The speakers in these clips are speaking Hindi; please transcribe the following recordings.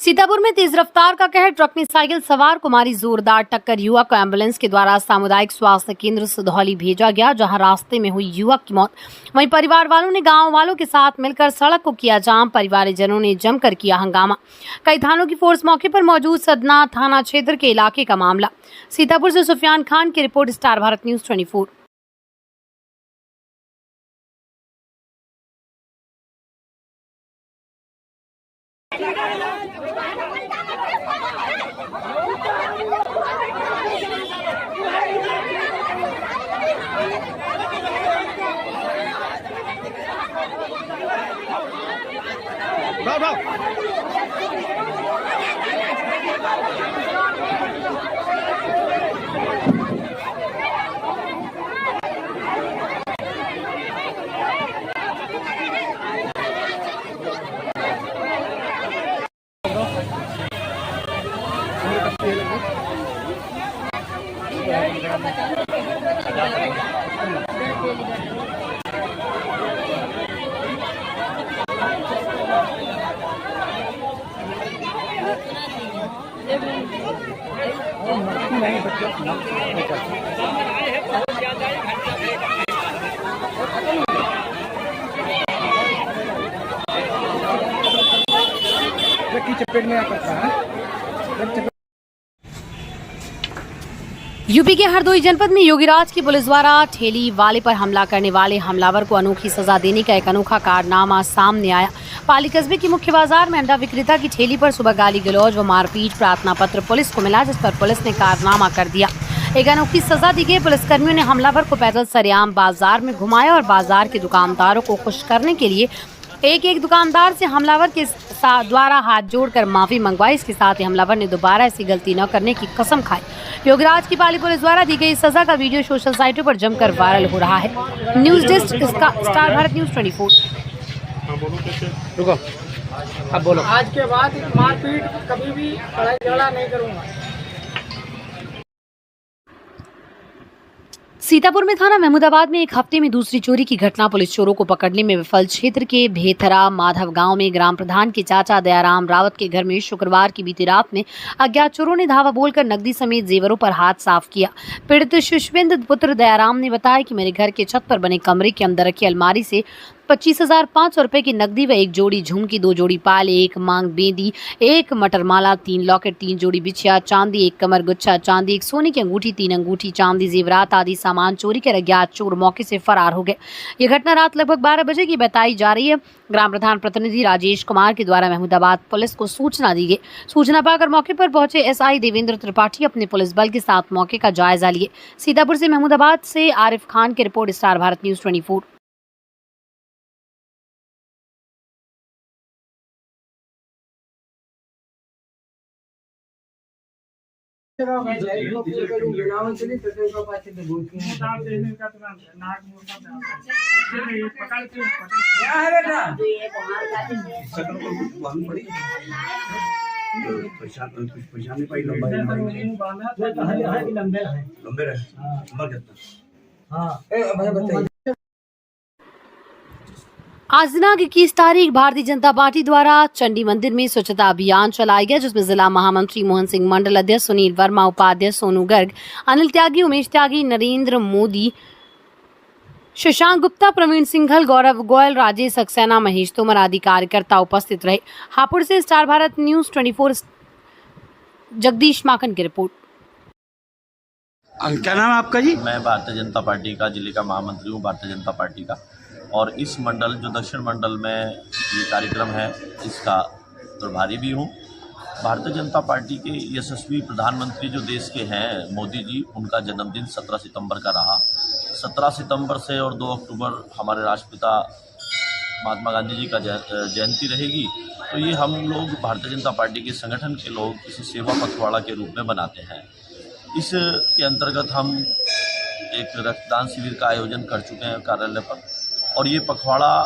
सीतापुर में तेज रफ्तार का कहर, ट्रक ने साइकिल सवार को मारी जोरदार टक्कर। युवक को एम्बुलेंस के द्वारा सामुदायिक स्वास्थ्य केंद्र सुधौली भेजा गया, जहां रास्ते में हुई युवक की मौत। वहीं परिवार वालों ने गांव वालों के साथ मिलकर सड़क को किया जाम। परिवारजनों ने जमकर किया हंगामा। कई थानों की फोर्स मौके पर मौजूद। सदना थाना क्षेत्र के इलाके का मामला। सीतापुर से सुफियान खान की रिपोर्ट, स्टार भारत न्यूज 24। चपेट में आता है। यूपी के हरदोई जनपद में योगीराज की पुलिस द्वारा ठेली वाले पर हमला करने वाले हमलावर को अनोखी सजा देने का एक अनोखा कारनामा सामने आया। पाली कस्बे की मुख्य बाजार में अंडा विक्रेता की ठेली पर सुबह गाली गलौज व मारपीट प्रार्थना पत्र पुलिस को मिला, जिस पर पुलिस ने कारनामा कर दिया। एक अनोखी सजा दी गई। पुलिसकर्मियों ने हमलावर को पैदल सरेआम बाजार में घुमाया और बाजार के दुकानदारों को खुश करने के लिए एक दुकानदार से हमलावर के द्वारा हाथ जोड़कर माफी मंगवाई। इसके साथ ही हमलावर ने दोबारा ऐसी गलती न करने की कसम खाई। योगीराज की पाली पुलिस द्वारा दी गई सजा का वीडियो सोशल साइटों पर जमकर वायरल हो रहा है। News desk, star Bharat news 24। रुको, अब बोलो। आज के बाद मारपीट कभी भी लड़ाई झगड़ा नहीं करूंगा। सीतापुर में थाना महमूदाबाद में एक हफ्ते में दूसरी चोरी की घटना। पुलिस चोरों को पकड़ने में विफल। क्षेत्र के भेथरा माधव गांव में ग्राम प्रधान के चाचा दयाराम रावत के घर में शुक्रवार की बीती रात में अज्ञात चोरों ने धावा बोलकर नकदी समेत जेवरों पर हाथ साफ किया। पीड़ित शिशविंद पुत्र दयाराम ने बताया कि मेरे घर के छत पर बने कमरे के अंदर रखी अलमारी से 25,500 रुपए की नकदी व एक जोड़ी झुमकी, 2 जोड़ी पाल, 1 मांग बेंदी, 1 मटरमाला, 3 लॉकेट, 3 जोड़ी बिछिया चांदी, 1 कमर गुच्छा चांदी, 1 सोने की अंगूठी, 3 अंगूठी चांदी, जेवरात आदि सामान चोरी कर अज्ञात चोर मौके से फरार हो गए। ये घटना रात लगभग 12 बजे की बताई जा रही है। ग्राम प्रधान प्रतिनिधि राजेश कुमार के द्वारा महमूदाबाद पुलिस को सूचना दी गई। सूचना पाकर मौके पर पहुंचे एसआई देवेंद्र त्रिपाठी अपने पुलिस बल के साथ मौके का जायजा लिए। सीतापुर से महमूदाबाद से आरिफ खान की रिपोर्ट, स्टार भारत न्यूज 24। आज दिनांक 21 तारीख भारतीय जनता पार्टी द्वारा चंडी मंदिर में स्वच्छता अभियान चलाया गया, जिसमें जिला महामंत्री मोहन सिंह, मंडल अध्यक्ष सुनील वर्मा, उपाध्यक्ष सोनू गर्ग, अनिल त्यागी, उमेश त्यागी, नरेंद्र मोदी, शशांक गुप्ता, प्रवीण सिंघल, गौरव गोयल, राजेश सक्सेना, महेश तोमर आदि कार्यकर्ता उपस्थित रहे। हापुड़ से स्टार भारत न्यूज 24 जगदीश माकन की रिपोर्ट। क्या नाम है आपका जी? मैं भारतीय जनता पार्टी का जिले का महामंत्री हूँ, भारतीय जनता पार्टी का। और इस मंडल जो दक्षिण मंडल में ये कार्यक्रम है, इसका प्रभारी भी हूँ। भारतीय जनता पार्टी के यशस्वी प्रधानमंत्री जो देश के हैं मोदी जी, उनका जन्मदिन 17 सितंबर का रहा। 17 सितंबर से और 2 अक्टूबर हमारे राष्ट्रपिता महात्मा गांधी जी का जयंती रहेगी। तो ये हम लोग भारतीय जनता पार्टी के संगठन के लोग इसे सेवा पखवाड़ा के रूप में बनाते हैं। इसके अंतर्गत हम एक रक्तदान शिविर का आयोजन कर चुके हैं कार्यालय पर, और ये पखवाड़ा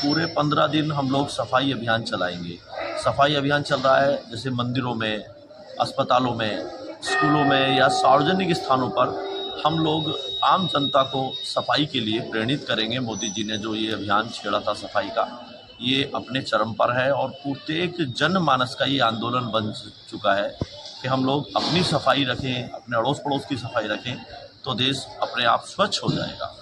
पूरे 15 दिन हम लोग सफाई अभियान चलाएंगे। सफाई अभियान चल रहा है जैसे मंदिरों में, अस्पतालों में, स्कूलों में या सार्वजनिक स्थानों पर हम लोग आम जनता को सफाई के लिए प्रेरित करेंगे। मोदी जी ने जो ये अभियान छेड़ा था सफाई का, ये अपने चरम पर है और प्रत्येक जनमानस का ये आंदोलन बन चुका है कि हम लोग अपनी सफाई रखें, अपने अड़ोस पड़ोस की सफाई रखें, तो देश अपने आप स्वच्छ हो जाएगा।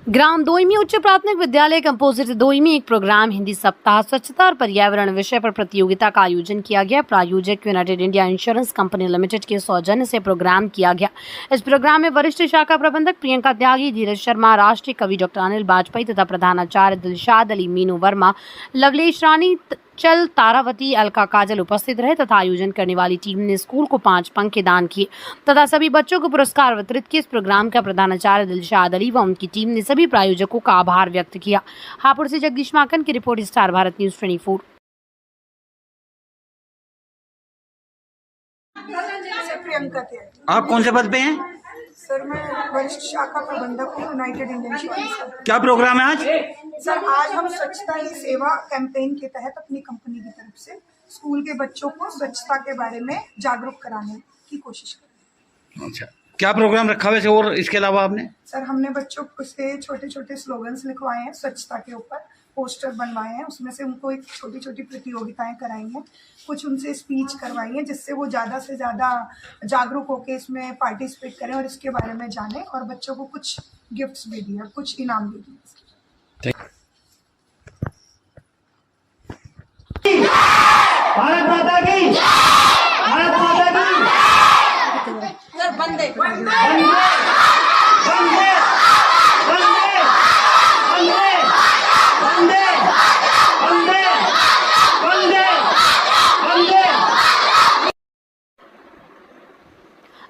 ग्राम दोईमी उच्च प्राथमिक विद्यालय कंपोजिट दोईमी एक प्रोग्राम हिंदी सप्ताह स्वच्छता और पर्यावरण विषय पर प्रतियोगिता का आयोजन किया गया। प्रायोजक United India insurance company limited के सौजन्य से प्रोग्राम किया गया। इस प्रोग्राम में वरिष्ठ शाखा प्रबंधक प्रियंका त्यागी, धीरज शर्मा, राष्ट्रीय कवि डॉक्टर अनिल वाजपेयी तथा प्रधानाचार्य दिलशाद अली, मीनू वर्मा, लवलेश रानी, चल तारावती, अलका काजल उपस्थित रहे तथा आयोजन करने वाली टीम ने स्कूल को 5 पंखे दान किए तथा सभी बच्चों को पुरस्कार वितरित किए। इस प्रोग्राम का प्रधानाचार्य दिलशाद अली व उनकी टीम ने सभी प्रायोजकों का आभार व्यक्त किया। हापुड़ से जगदीश माकन की report, star Bharat news 24। Priyanka Tyagi. आप कौन से पद पे हैं? सर मैं वरिष्ठ शाखा प्रबंधक हूँ यूनाइटेड इंडियन इंश्योरेंस। क्या प्रोग्राम है आज? सर आज हम स्वच्छता ही सेवा कैंपेन के तहत अपनी कंपनी की तरफ से स्कूल के बच्चों को स्वच्छता के बारे में जागरूक कराने की कोशिश कर रहे हैं। अच्छा, क्या प्रोग्राम रखा हुआ है और इसके अलावा आपने? सर हमने बच्चों को से छोटे छोटे स्लोगन्स लिखवाए हैं, स्वच्छता के ऊपर पोस्टर बनवाए हैं, उसमें से उनको एक छोटी छोटी प्रतियोगिताएं कराई हैं, कुछ उनसे स्पीच करवाई हैं जिससे वो ज़्यादा से ज़्यादा जागरूक होकर इसमें पार्टिसिपेट करें और इसके बारे में जानें, और बच्चों को कुछ गिफ्ट्स भी दिए, कुछ इनाम भी दिए। भारत माता की, भारत माता की। सर बंदे वंदे वंदे वंदे वंदे वंदे वंदे वंदे।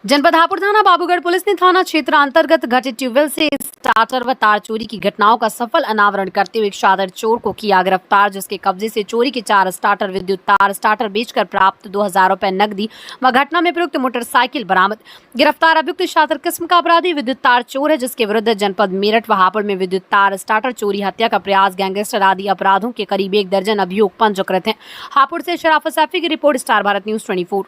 जनपद हापुड़ थाना बाबूगढ़ पुलिस ने थाना क्षेत्र अंतर्गत घटित ट्यूबवेल से स्टार्टर व तार चोरी की घटनाओं का सफल अनावरण करते हुए एक शातिर चोर को किया गिरफ्तार, जिसके कब्जे से चोरी के 4 स्टार्टर, विद्युत तार, स्टार्टर बेचकर प्राप्त 2000 रुपए नकदी व घटना में प्रयुक्त मोटरसाइकिल बरामद। गिरफ्तार अभियुक्त शातिर किस्म का अपराधी विद्युत तार चोर है, जिसके विरुद्ध जनपद मेरठ व हापुड़ में विद्युत तार, स्टार्टर चोरी, हत्या का प्रयास, गैंगस्टर आदि अपराधों के करीब 1 दर्जन अभियोग पंजीकृत हैं। हापुड़ से शराफत सैफी की रिपोर्ट, स्टार भारत न्यूज 24।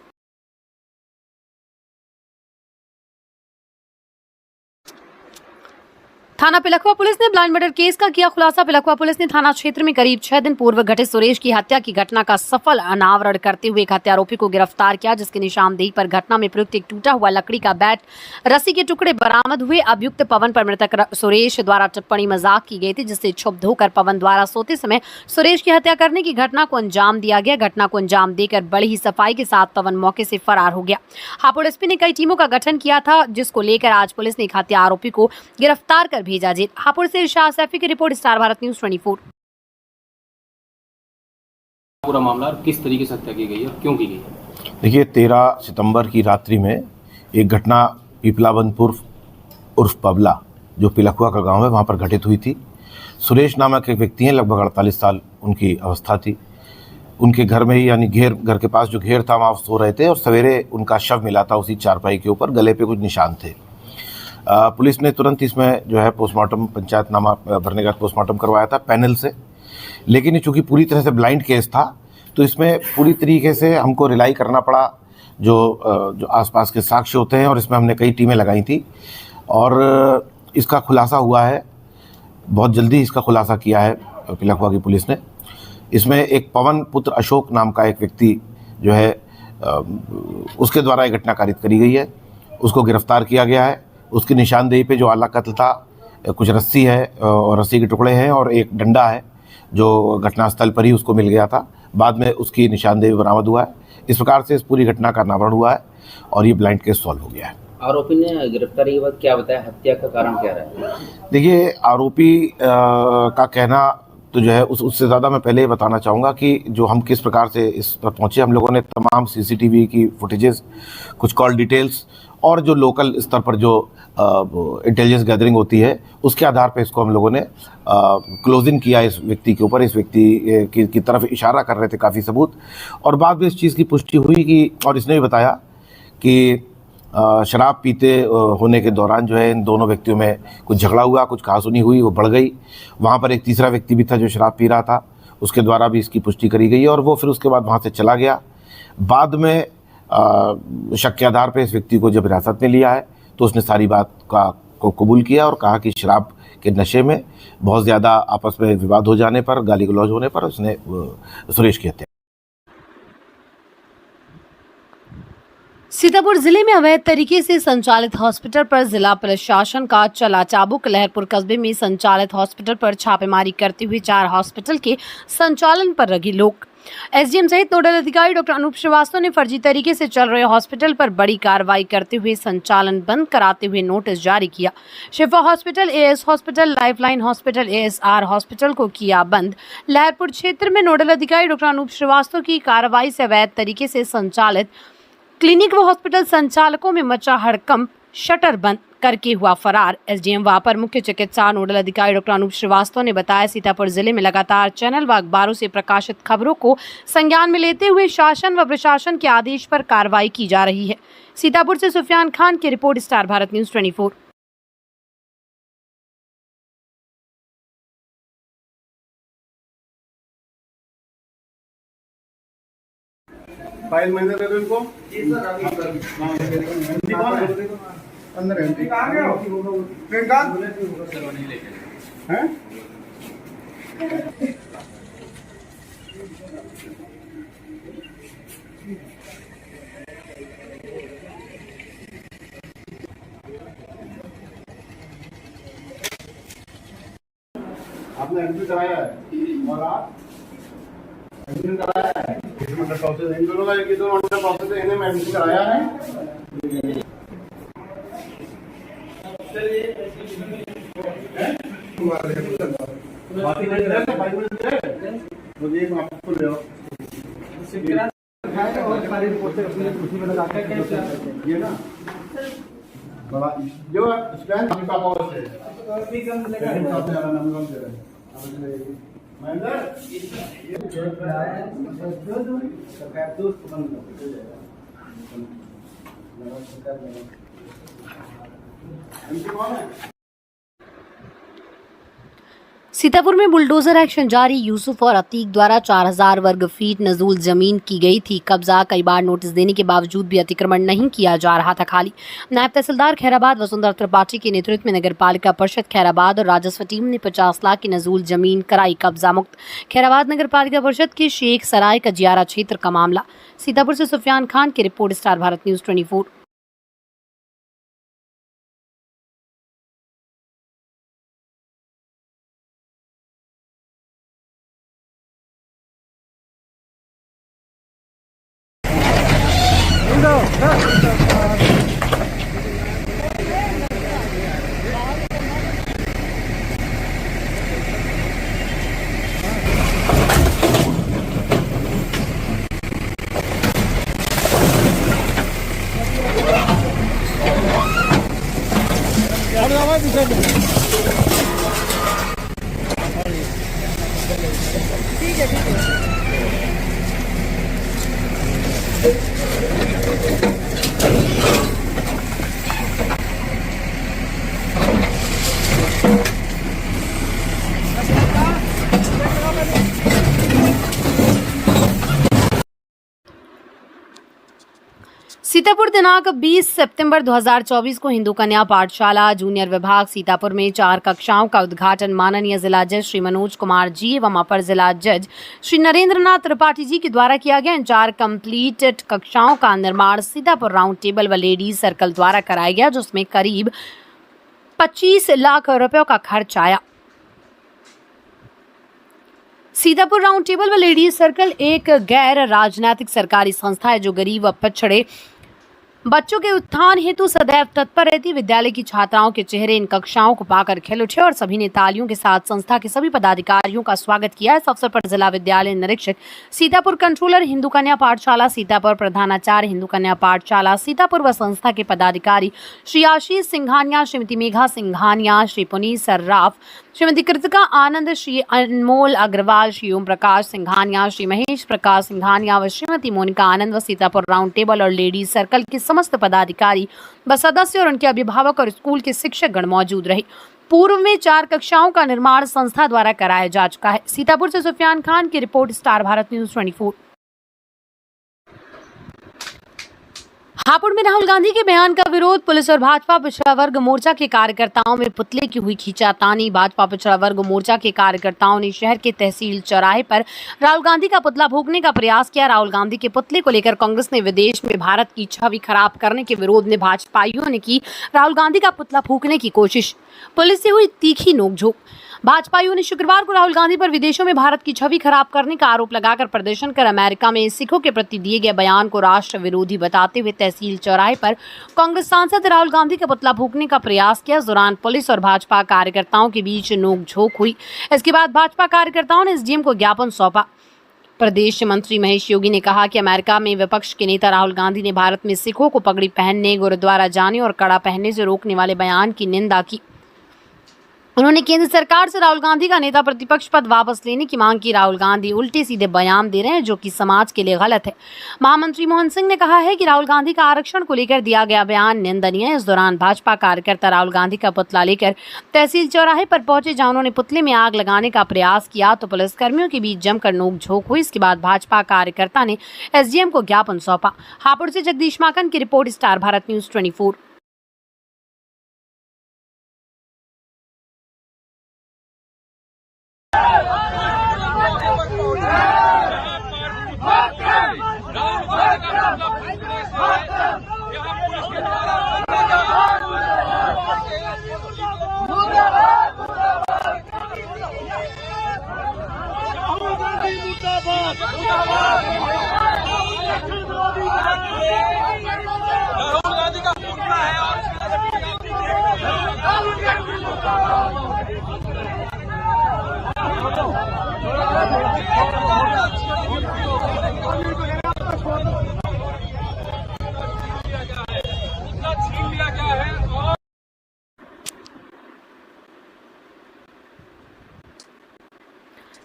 थाना पिलखुआ पुलिस ने ब्लाइंड मर्डर केस का किया खुलासा। पिलखुआ पुलिस ने थाना क्षेत्र में करीब 6 दिन पूर्व घटित सुरेश की हत्या की घटना का सफल अनावरण करते हुए एक हत्यारोपी को गिरफ्तार किया, जिसकी निशानदेही पर घटना में प्रयुक्त एक टूटा हुआ लकड़ी का बैट, रस्सी के टुकड़े बरामद हुए। अभियुक्त पवन पर मृतक सुरेश द्वारा टिप्पणी मजाक की गई थी, जिससे क्षुब्ध होकर पवन द्वारा सोते समय सुरेश की हत्या करने की घटना को अंजाम दिया गया। घटना को अंजाम देकर बड़ी ही सफाई के साथ पवन मौके से फरार हो गया। हापुड़ एसपी ने कई टीमों का गठन किया था, जिसको लेकर आज पुलिस ने एक हत्या आरोपी को गिरफ्तार कर भेजा जेल। हापुड़ से इरशाद सैफी की रिपोर्ट, स्टार भारत न्यूज 24। पूरा मामला किस तरीके से हत्या की गई है और क्यों की गई है? देखिए, 13 सितंबर की रात्रि में एक घटना पीपलाबंदपुर उर्फ पबला, जो पिलखुआ का गांव है, वहां पर घटित हुई थी। सुरेश नामक एक व्यक्ति हैं, लगभग 48 साल उनकी अवस्था थी। उनके घर में ही, यानी घर के पास जो घेर था, वहाँ सो रहे थे और सवेरे उनका शव मिला था उसी चारपाई के ऊपर, गले पे कुछ निशान थे। पुलिस ने तुरंत इसमें जो है पोस्टमार्टम, पंचायतनामा भरने का पोस्टमार्टम करवाया था पैनल से, लेकिन ये चूँकि पूरी तरह से ब्लाइंड केस था तो इसमें पूरी तरीके से हमको रिलाई करना पड़ा जो आसपास के साक्ष्य होते हैं, और इसमें हमने कई टीमें लगाई थी और इसका खुलासा हुआ है। बहुत जल्दी इसका खुलासा किया है पिलखुआ की पुलिस ने। इसमें एक पवन पुत्र अशोक नाम का एक व्यक्ति जो है उसके द्वारा ये घटना कारित करी गई है, उसको गिरफ्तार किया गया है। उसकी निशानदेही पे जो आला कत्ल था, कुछ रस्सी है और रस्सी के टुकड़े हैं और एक डंडा है जो घटनास्थल पर ही उसको मिल गया था। बाद में उसकी निशानदेही बरामद हुआ है। इस प्रकार से इस पूरी घटना का अनावरण हुआ है और ये ब्लाइंड केस सॉल्व हो गया है। आरोपी ने गिरफ्तारी के बाद क्या बताया, हत्या का कारण क्या रहा है? देखिए, आरोपी का कहना तो जो है उससे ज़्यादा मैं पहले ये बताना चाहूँगा कि जो हम किस प्रकार से इस पर पहुँचे। हम लोगों ने तमाम सीसीटीवी की फुटेजेस, कुछ कॉल डिटेल्स और जो लोकल स्तर पर जो इंटेलिजेंस गैदरिंग होती है उसके आधार पर इसको हम लोगों ने क्लोजिंग किया इस व्यक्ति के ऊपर। इस व्यक्ति की तरफ इशारा कर रहे थे काफ़ी सबूत, और बाद में इस चीज़ की पुष्टि हुई कि, और इसने भी बताया कि शराब पीते होने के दौरान जो है इन दोनों व्यक्तियों में कुछ झगड़ा हुआ, कुछ कहासुनी हुई, वो बढ़ गई। वहाँ पर एक तीसरा व्यक्ति भी था जो शराब पी रहा था, उसके द्वारा भी इसकी पुष्टि करी गई और वो फिर उसके बाद वहाँ से चला गया। बाद में शक के आधार पर इस व्यक्ति को जब हिरासत में लिया है तो उसने सारी बात को कबूल किया और कहा कि शराब के नशे में बहुत ज़्यादा आपस में विवाद हो जाने पर, गाली गलौज होने पर उसने सुरेश की हत्या। सीतापुर जिले में अवैध तरीके से संचालित हॉस्पिटल पर जिला प्रशासन का चला चाबुक। लहरपुर कस्बे में संचालित हॉस्पिटल पर छापेमारी करते हुए 4 हॉस्पिटल के संचालन पर लगे लोग। एसडीएम सहित नोडल अधिकारी डॉक्टर अनूप श्रीवास्तव ने फर्जी तरीके से चल रहे हॉस्पिटल पर बड़ी कार्रवाई करते हुए संचालन बंद कराते हुए नोटिस जारी किया। शिफा hospital, as hospital, lifeline hospital, ASR hospital को किया बंद। लहरपुर क्षेत्र में नोडल अधिकारी डॉक्टर अनूप श्रीवास्तव की कार्रवाई से अवैध तरीके से संचालित क्लिनिक व हॉस्पिटल संचालकों में मचा हड़कंप, शटर बंद करके हुआ फरार। एसडीएम व अपर मुख्य चिकित्सा नोडल अधिकारी डॉक्टर अनूप श्रीवास्तव ने बताया, सीतापुर जिले में लगातार चैनल व अखबारों से प्रकाशित खबरों को संज्ञान में लेते हुए शासन व प्रशासन के आदेश पर कार्रवाई की जा रही है। सीतापुर से सुफियान खान की report, star Bharat news 24। File मैंने दे दो इनको। हिंदी कौन है? अंदर है। कहाँ गए हो? ट्रेन कहाँ? हैं? आपने एंट्री कराया है और आप एडमिशन कराया है। इन दोनों का एक दो अंडर प्रोसेस है, इन्हें एडमिशन कराया है। ये ना बड़ा जो स्टैंड का पावर से महेंद्र कौन है? सीतापुर में बुलडोजर एक्शन जारी। यूसुफ और अतीक द्वारा 4000 वर्ग फीट नजूल जमीन की गई थी कब्जा। कई बार नोटिस देने के बावजूद भी अतिक्रमण नहीं किया जा रहा था खाली। नायब तहसीलदार खैराबाद वसुंधरा त्रिपाठी के नेतृत्व में नगर पालिका परिषद खैराबाद और राजस्व टीम ने 50 लाख की नजूल जमीन कराई कब्जा मुक्त। खैराबाद नगर पालिका परिषद के शेख सराय कजियारा क्षेत्र का मामला। सीतापुर से सुफियान खान की report, star Bharat news 24। Sitapur दिनांक 20 सितंबर 2024 को हिंदू कन्या पाठशाला जूनियर विभाग सीतापुर में 4 कक्षाओं का उद्घाटन माननीय जिला जज श्री मनोज कुमार जी एवं अपर जिला जज श्री नरेंद्रनाथ त्रिपाठी जी के द्वारा किया गया। इन 4 कंप्लीटेड कक्षाओं का निर्माण सीतापुर राउंड टेबल व लेडीज सर्कल द्वारा कराया गया, जिसमें करीब 25 लाख रुपयों का खर्च आया। सीतापुर राउंड टेबल व लेडीज सर्कल एक गैर राजनीतिक सरकारी संस्था है जो गरीब व पिछड़े बच्चों के उत्थान हेतु सदैव तत्पर रहती विद्यालय की छात्राओं के चेहरे इन कक्षाओं को पाकर खिल उठे और सभी ने तालियों के साथ संस्था के सभी पदाधिकारियों का स्वागत किया। इस अवसर पर जिला विद्यालय निरीक्षक सीतापुर, कंट्रोलर हिंदू कन्या पाठशाला सीतापुर, प्रधानाचार्य हिंदू कन्या पाठशाला सीतापुर व संस्था के पदाधिकारी श्री आशीष सिंघानिया, श्रीमती मेघा सिंघानिया, श्री पुनीत सर्राफ, श्रीमती कृतिका आनंद, श्री अनमोल अग्रवाल, श्री ओम प्रकाश सिंघानिया, श्री महेश प्रकाश सिंघानिया व श्रीमती मोनिका आनंद व सीतापुर राउंड टेबल और लेडीज सर्कल के समस्त पदाधिकारी व सदस्य और उनके अभिभावक और स्कूल के शिक्षक गण मौजूद रहे। पूर्व में 4 कक्षाओं का निर्माण संस्था द्वारा कराया जा चुका है। सीतापुर से सुफियान खान की report, star Bharat news 24। Hapur में राहुल गांधी के बयान का विरोध, पुलिस और भाजपा पिछड़ा वर्ग मोर्चा के कार्यकर्ताओं में पुतले की हुई खींचातानी। भाजपा पिछड़ा वर्ग मोर्चा के कार्यकर्ताओं ने शहर के तहसील चौराहे पर राहुल गांधी का पुतला फूंकने का प्रयास किया। राहुल गांधी के पुतले को लेकर कांग्रेस ने विदेश में भारत की छवि खराब करने के विरोध में भाजपाइयों ने की राहुल गांधी का पुतला फूंकने की कोशिश। पुलिस से हुई तीखी नोकझोंक। भाजपाइयों ने शुक्रवार को राहुल गांधी पर विदेशों में भारत की छवि खराब करने का आरोप लगाकर प्रदर्शन कर अमेरिका में सिखों के प्रति दिए गए बयान को राष्ट्र विरोधी बताते हुए तहसील चौराहे पर कांग्रेस सांसद राहुल गांधी का पुतला फूंकने का प्रयास किया। इस दौरान पुलिस और भाजपा कार्यकर्ताओं के बीच नोकझोंक हुई। इसके बाद भाजपा कार्यकर्ताओं ने एसडीएम को ज्ञापन सौंपा। प्रदेश मंत्री महेश योगी ने कहा कि अमेरिका में विपक्ष के नेता राहुल गांधी ने भारत में सिखों को पगड़ी पहनने, गुरुद्वारा जाने और कड़ा पहनने से रोकने वाले बयान की निंदा की। उन्होंने केंद्र सरकार से राहुल गांधी का नेता प्रतिपक्ष पद वापस लेने की मांग की। राहुल गांधी उल्टे सीधे बयान दे रहे हैं जो कि समाज के लिए गलत है। महामंत्री मोहन सिंह ने कहा है कि राहुल गांधी का आरक्षण को लेकर दिया गया बयान निंदनीय है। इस दौरान भाजपा कार्यकर्ता राहुल गांधी का पुतला लेकर तहसील चौराहे पर पहुंचे, जहां उन्होंने पुतले में आग लगाने का प्रयास किया तो पुलिसकर्मियों के बीच जमकर नोकझोंक हुई। इसके बाद भाजपा कार्यकर्ता ने एसडीएम को ज्ञापन सौंपा। हापुड़ से जगदीश माकन की report, star Bharat news 24।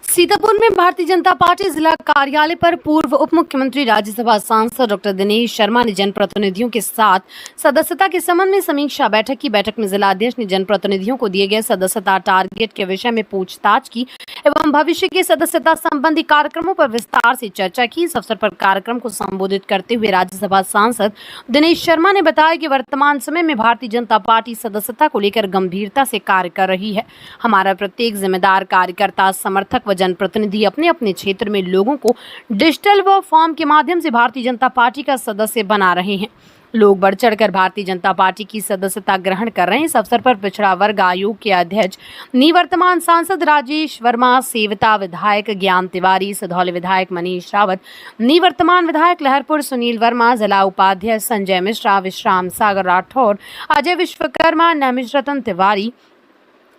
Sitapur में भारतीय जनता पार्टी जिला कार्यालय पर पूर्व उप मुख्यमंत्री राज्यसभा सांसद डॉक्टर दिनेश शर्मा ने जनप्रतिनिधियों के साथ सदस्यता के संबंध में समीक्षा बैठक की। बैठक में जिला अध्यक्ष ने जनप्रतिनिधियों को दिए गए सदस्यता टारगेट के विषय में पूछताछ की एवं भविष्य के सदस्यता संबंधी कार्यक्रमों पर विस्तार से चर्चा की। इस अवसर पर कार्यक्रम को संबोधित करते हुए राज्यसभा सांसद दिनेश शर्मा ने बताया कि वर्तमान समय में भारतीय जनता पार्टी सदस्यता को लेकर गंभीरता से कार्य कर रही है। हमारा प्रत्येक जिम्मेदार कार्यकर्ता, समर्थक व जनप्रतिनिधि अपने अपने क्षेत्र में लोगों को डिजिटल व फॉर्म के माध्यम से भारतीय जनता पार्टी का सदस्य बना रहे हैं। लोग बढ़ चढ़कर भारतीय जनता पार्टी की सदस्यता ग्रहण कर रहे हैं। इस अवसर पर पिछड़ा वर्ग आयोग के अध्यक्ष निवर्तमान सांसद राजेश वर्मा, सेवता विधायक ज्ञान तिवारी, सधौली विधायक मनीष रावत, निवर्तमान विधायक लहरपुर सुनील वर्मा, जिला उपाध्यक्ष संजय मिश्रा, विश्राम सागर राठौर, अजय विश्वकर्मा, नमिज रतन तिवारी,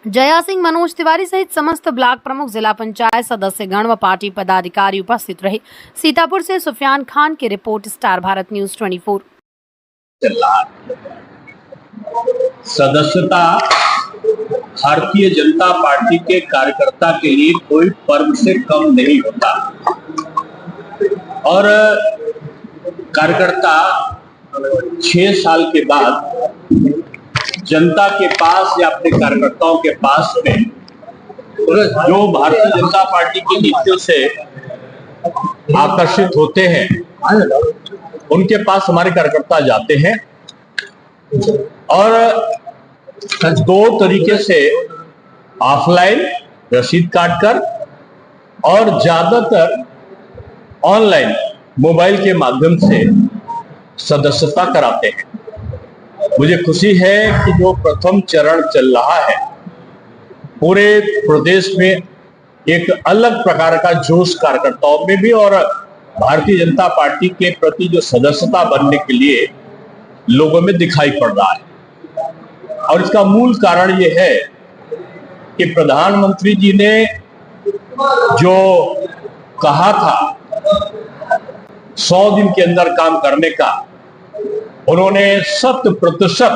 जया सिंह, मनोज तिवारी सहित समस्त ब्लॉक प्रमुख, जिला पंचायत सदस्यगण व पार्टी पदाधिकारी उपस्थित रहे। सीतापुर से सुफियान खान की रिपोर्ट, स्टार भारत न्यूज 24। सदस्यता भारतीय जनता पार्टी के कार्यकर्ता के लिए कोई पर्व से कम नहीं होता और कार्यकर्ता 6 साल के बाद जनता के पास या अपने कार्यकर्ताओं के पास में जो भारतीय जनता पार्टी की नीतियों से आकर्षित होते हैं उनके पास हमारे कार्यकर्ता जाते हैं और 2 तरीके से ऑफलाइन रसीद काटकर और ज्यादातर ऑनलाइन मोबाइल के माध्यम से सदस्यता कराते हैं। मुझे खुशी है कि जो प्रथम चरण चल रहा है पूरे प्रदेश में एक अलग प्रकार का जोश कार्यकर्ताओं में भी और भारतीय जनता पार्टी के प्रति जो सदस्यता बनने के लिए लोगों में दिखाई पड़ रहा है। और इसका मूल कारण यह है कि प्रधानमंत्री जी ने जो कहा था 100 दिन के अंदर काम करने का, उन्होंने 100%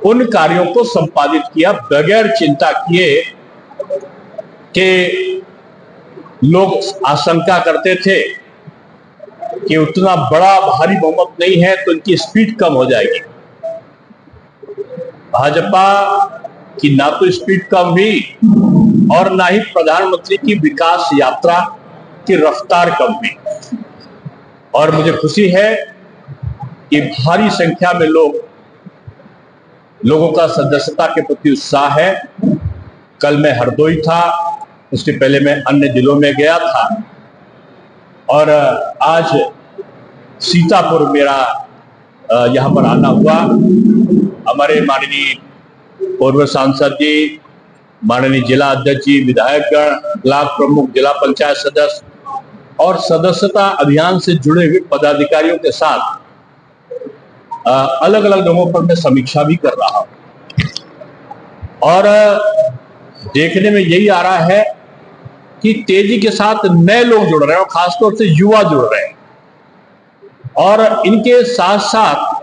उन कार्यों को संपादित किया बगैर चिंता किए कि लोग आशंका करते थे कि उतना बड़ा भारी बहुमत नहीं है तो इनकी स्पीड कम हो जाएगी। भाजपा की ना तो स्पीड कम हुई और ना ही प्रधानमंत्री की विकास यात्रा की रफ्तार कम हुई। और मुझे खुशी है कि भारी संख्या में लोगों का सदस्यता के प्रति उत्साह है। कल मैं हरदोई था, उसके पहले मैं अन्य जिलों में गया था और आज सीतापुर मेरा यहाँ पर आना हुआ। हमारे माननीय पूर्व सांसद जी, माननीय जिला अध्यक्ष जी, विधायकगण, ब्लॉक प्रमुख, जिला पंचायत सदस्य और सदस्यता अभियान से जुड़े हुए पदाधिकारियों के साथ अलग अलग जगहों पर मैं समीक्षा भी कर रहा हूं। और देखने में यही आ रहा है कि तेजी के साथ नए लोग जुड़ रहे हैं और खासतौर से युवा जुड़ रहे हैं। और इनके साथ साथ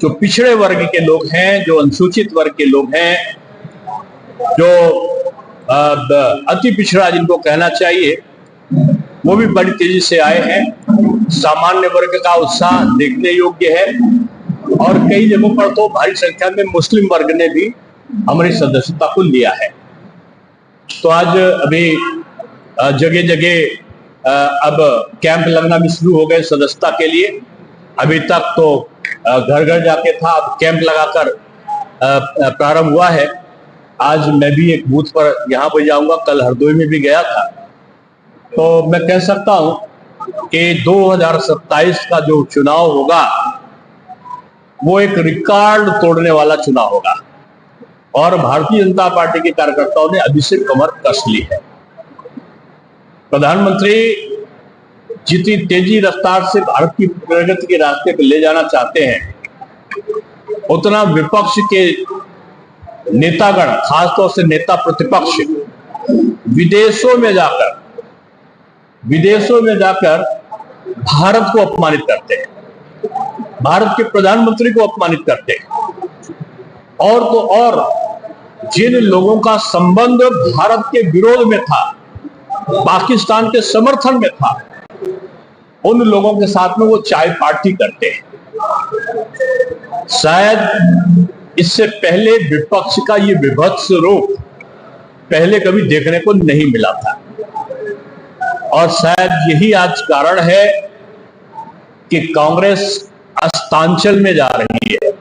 जो पिछड़े वर्ग के लोग हैं, जो अनुसूचित वर्ग के लोग हैं, जो अति पिछड़ा जिनको कहना चाहिए, वो भी बड़ी तेजी से आए हैं। सामान्य वर्ग का उत्साह देखने योग्य है और कई जगहों पर तो भारी संख्या में मुस्लिम वर्ग ने भी हमारी सदस्यता को लिया है। तो आज अभी जगह जगह अब कैंप लगना भी शुरू हो गए सदस्यता के लिए। अभी तक तो घर घर जाके था, अब कैंप लगाकर प्रारंभ हुआ है। आज मैं भी एक बूथ पर यहाँ पर जाऊंगा, कल हरदोई में भी गया था। तो मैं कह सकता हूं कि 2027 का जो चुनाव होगा वो एक रिकॉर्ड तोड़ने वाला चुनाव होगा और भारतीय जनता पार्टी के कार्यकर्ताओं ने अभी से कमर कस ली है। प्रधानमंत्री जितनी तेजी रफ्तार से भारत की प्रगति के रास्ते पर ले जाना चाहते हैं, उतना विपक्ष के नेतागण, खासतौर से नेता प्रतिपक्ष, विदेशों में जाकर भारत को अपमानित करते हैं, भारत के प्रधानमंत्री को अपमानित करते हैं। और तो और जिन लोगों का संबंध भारत के विरोध में था, पाकिस्तान के समर्थन में था, उन लोगों के साथ में वो चाय पार्टी करते हैं। शायद इससे पहले विपक्ष का ये विभत्स रूप पहले कभी देखने को नहीं मिला था और शायद यही आज कारण है कि कांग्रेस अस्तांचल में जा रही है।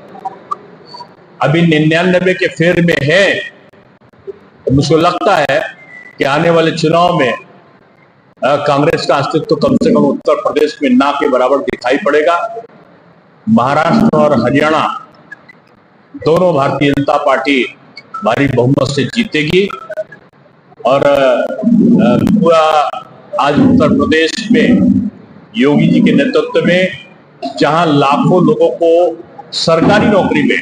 अभी 99 के फेर में है। तो मुझको लगता है कि आने वाले चुनाव में कांग्रेस का अस्तित्व कम से कम उत्तर प्रदेश में ना के बराबर दिखाई पड़ेगा। महाराष्ट्र और हरियाणा दोनों भारतीय जनता पार्टी भारी बहुमत से जीतेगी और पूरा आज उत्तर प्रदेश में योगी जी के नेतृत्व में जहां लाखों लोगों को सरकारी नौकरी में,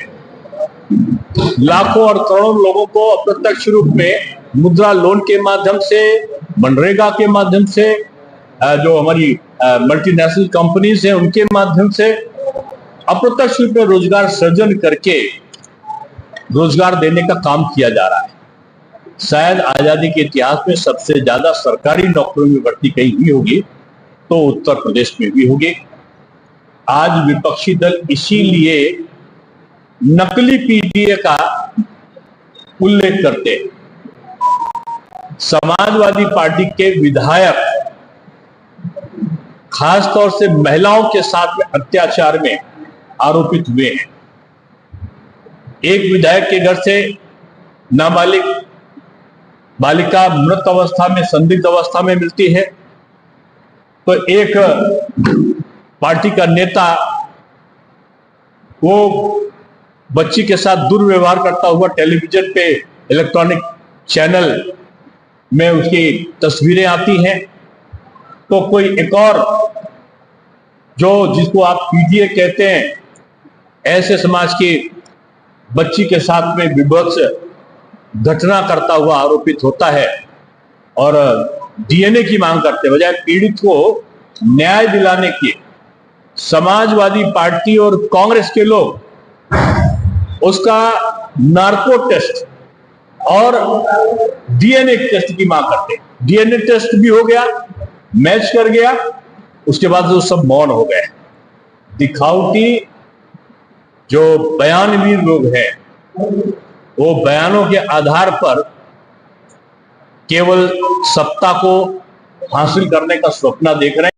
लाखों और करोड़ों लोगों को अप्रत्यक्ष रूप में मुद्रा लोन के माध्यम से, मनरेगा के माध्यम से, जो हमारी मल्टीनेशनल कंपनीज हैं उनके माध्यम से अप्रत्यक्ष रूप में रोजगार सृजन करके रोजगार देने का काम किया जा रहा है। शायद आजादी के इतिहास में सबसे ज्यादा सरकारी नौकरियों में भर्ती कहीं हुई होगी तो उत्तर प्रदेश में भी होगी। आज विपक्षी दल इसीलिए नकली पीडीए का उल्लेख करते हैं। समाजवादी पार्टी के विधायक खासतौर से महिलाओं के साथ में अत्याचार में आरोपित हुए हैं। एक विधायक के घर से नाबालिग बालिका मृत अवस्था में, संदिग्ध अवस्था में मिलती है, तो एक पार्टी का नेता वो बच्ची के साथ दुर्व्यवहार करता हुआ टेलीविजन पे, इलेक्ट्रॉनिक चैनल में उसकी तस्वीरें आती हैं। तो कोई एक और जो जिसको आप पीटीए कहते हैं, ऐसे समाज की बच्ची के साथ में विभत्स घटना करता हुआ आरोपित होता है और डीएनए की मांग करते हैं, बजाय पीड़ित को न्याय दिलाने की समाजवादी पार्टी और कांग्रेस के लोग उसका नार्को टेस्ट और डीएनए टेस्ट की मांग करते हैं। डीएनए टेस्ट भी हो गया, मैच कर गया, उसके बाद वो सब मौन हो गए। दिखावटी जो बयानवीर लोग हैं वो बयानों के आधार पर केवल सत्ता को हासिल करने का स्वप्न देख रहे हैं।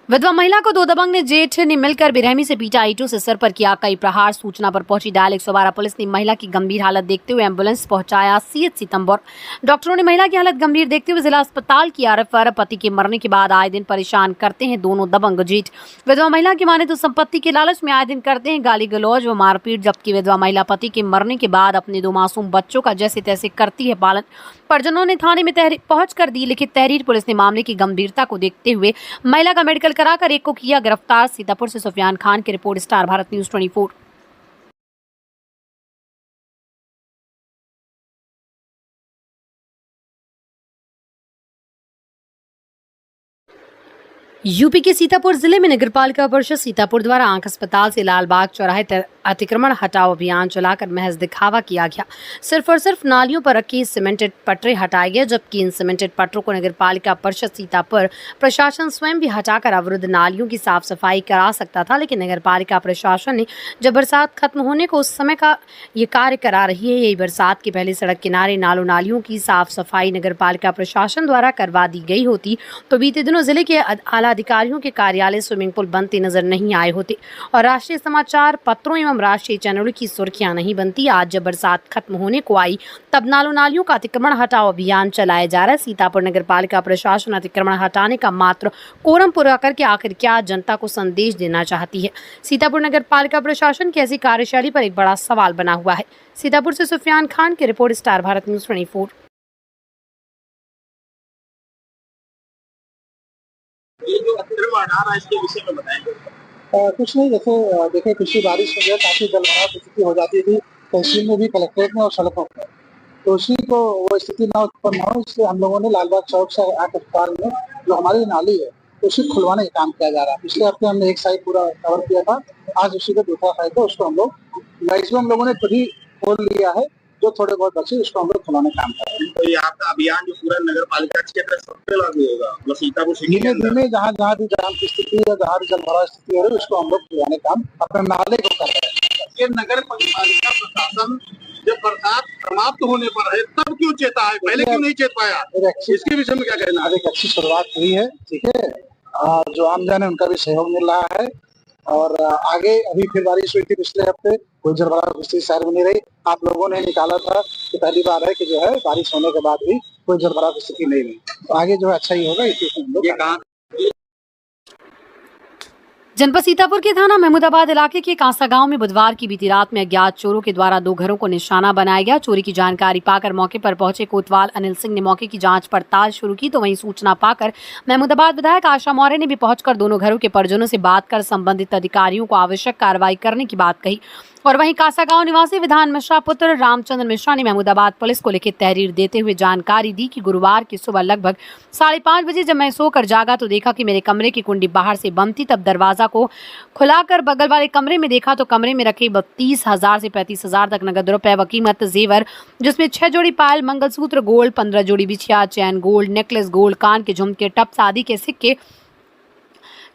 विधवा महिला को दो दबंग ने जेठ ने मिलकर बेरहमी से पीटा, ईंटों से सर पर किया कई प्रहार। सूचना पर पहुंची डायल 112 पुलिस ने महिला की गंभीर हालत देखते हुए एम्बुलेंस पहुंचाया सीएचसी तंबोर। डॉक्टरों ने महिला की हालत गंभीर देखते हुए जिला अस्पताल की रेफर। पति के मरने के बाद आए दिन परेशान करते हैं दोनों दबंग जेठ। विधवा महिला की माने तो संपत्ति के लालच में आए दिन करते हैं गाली गलौज व मारपीट, जबकि विधवा महिला पति के मरने के बाद अपने दो मासूम बच्चों का जैसे तैसे करती है पालन। परिजनों ने थाने में पहुंचकर दी लिखित तहरीर। पुलिस ने मामले की गंभीरता को देखते हुए महिला का मेडिकल कराकर एक को किया गिरफ्तार। सीतापुर से सुफियान खान की report, star Bharat news 24। UP के सीतापुर जिले में नगरपालिका परिषद सीतापुर द्वारा आंख अस्पताल से लालबाग चौराहे अतिक्रमण हटाओ अभियान चलाकर महज दिखावा किया गया। सिर्फ और सिर्फ नालियों पर रखे सीमेंटेड पटरे हटाए गए, जबकि इन सीमेंटेड पटरों को नगरपालिका परिषद सीतापुर प्रशासन स्वयं भी हटाकर अवरुद्ध नालियों की साफ सफाई करा सकता था, लेकिन नगरपालिका प्रशासन ने जब बरसात खत्म होने को उस समय का ये कार्य करा रही है। यही बरसात के पहले सड़क किनारे नालों नालियों की साफ सफाई नगरपालिका प्रशासन द्वारा करवा दी गई होती तो बीते दिनों जिले के आला अधिकारियों के कार्यालय स्विमिंग पूल बनते नजर नहीं आए होते और राष्ट्रीय समाचार पत्रों एवं राष्ट्रीय चैनलों की सुर्खियां नहीं बनती। आज जब बरसात खत्म होने को आई तब नालों नालियों का अतिक्रमण हटाओ अभियान चलाया जा रहा है। सीतापुर नगरपालिका प्रशासन अतिक्रमण हटाने का मात्र कोरम पूरा करके आखिर क्या जनता को संदेश देना चाहती है। सीतापुर नगरपालिका प्रशासन की ऐसी कार्यशैली पर एक बड़ा सवाल बना हुआ है। सीतापुर से सुफियान खान की रिपोर्ट, स्टार भारत न्यूज 24। ये जो अतिक्रमण हटा रहा है इसके विषय में बताएंगे। कुछ नहीं, जैसे देखिए पिछली बारिश में जो है काफी जलभराव की स्थिति हो जाती थी तहसील में भी, कलेक्ट्रेट में और सड़कों पर, तो उसी को वो स्थिति ना उत्पन्न हो इसलिए हम लोगों ने लालबाग चौक से आंख अस्पताल में जो हमारी नाली है उसी खुलवाने का काम किया जा रहा है। पिछले हफ्ते हमने एक साइड पूरा कवर किया था, आज उसी का दूसरा साइड है उसको हम लोग मैक्सिमम लोगों ने खुद ही खोल लिया है, जो थोड़े बहुत बचे उसको हम लोग खुलाने का काम कर रहे हैं। तो ये आपका अभियान जो पूरा नगर पालिका क्षेत्र सब पे लागू होगा, मतलब सीतापुर धीमे धीमे जहाँ भी जाम की स्थिति या जहाँ भी जलभराव स्थिति हो रही है उसको हम लोग खुलाने काम अपने नाले को कर रहे हैं। ये नगर पालिका प्रशासन जब बरसात समाप्त होने पर है तब क्यों चेता है, पहले क्यों नहीं चेत पाया, इसके विषय में क्या कहना है? एक अच्छी शुरुआत हुई है, ठीक है, जो आमजन है उनका भी सहयोग मिल रहा है और आगे अभी फिर बारिश हुई थी पिछले हफ्ते, कोई जलभराव स्थिति शहर में नहीं रही। आप लोगों ने निकाला था कि पहली बार है कि जो है बारिश होने के बाद भी कोई जलभराव स्थिति नहीं रही, तो आगे जो है अच्छा ही होगा। इसी जनपद सीतापुर के थाना महमूदाबाद इलाके के कांसा गांव में बुधवार की बीती रात में अज्ञात चोरों के द्वारा दो घरों को निशाना बनाया गया। चोरी की जानकारी पाकर मौके पर पहुंचे कोतवाल अनिल सिंह ने मौके की जांच पड़ताल शुरू की, तो वहीं सूचना पाकर महमूदाबाद विधायक आशा मौर्य ने भी पहुंचकर दोनों घरों के परिजनों से बात कर संबंधित अधिकारियों को आवश्यक कार्रवाई करने की बात कही। और वहीं कांसा गांव निवासी विधान मिश्रा पुत्र रामचंद्र मिश्रा ने महमूदाबाद पुलिस को लिखित तहरीर देते हुए जानकारी दी कि गुरुवार की सुबह लगभग 5:30 बजे जब मैं सोकर जागा तो देखा कि मेरे कमरे की कुंडी बाहर से बंद थी। तब दरवाजा को खुलाकर बगल वाले कमरे में देखा तो कमरे में रखे 32,000 से 35,000 तक नगद रुपए व कीमत जेवर, जिसमें 6 जोड़ी पायल, मंगलसूत्र गोल्ड, 15 जोड़ी बिछिया, चैन गोल्ड, नेकलेस गोल्ड, कान के झुमके, टप्स आदि के सिक्के,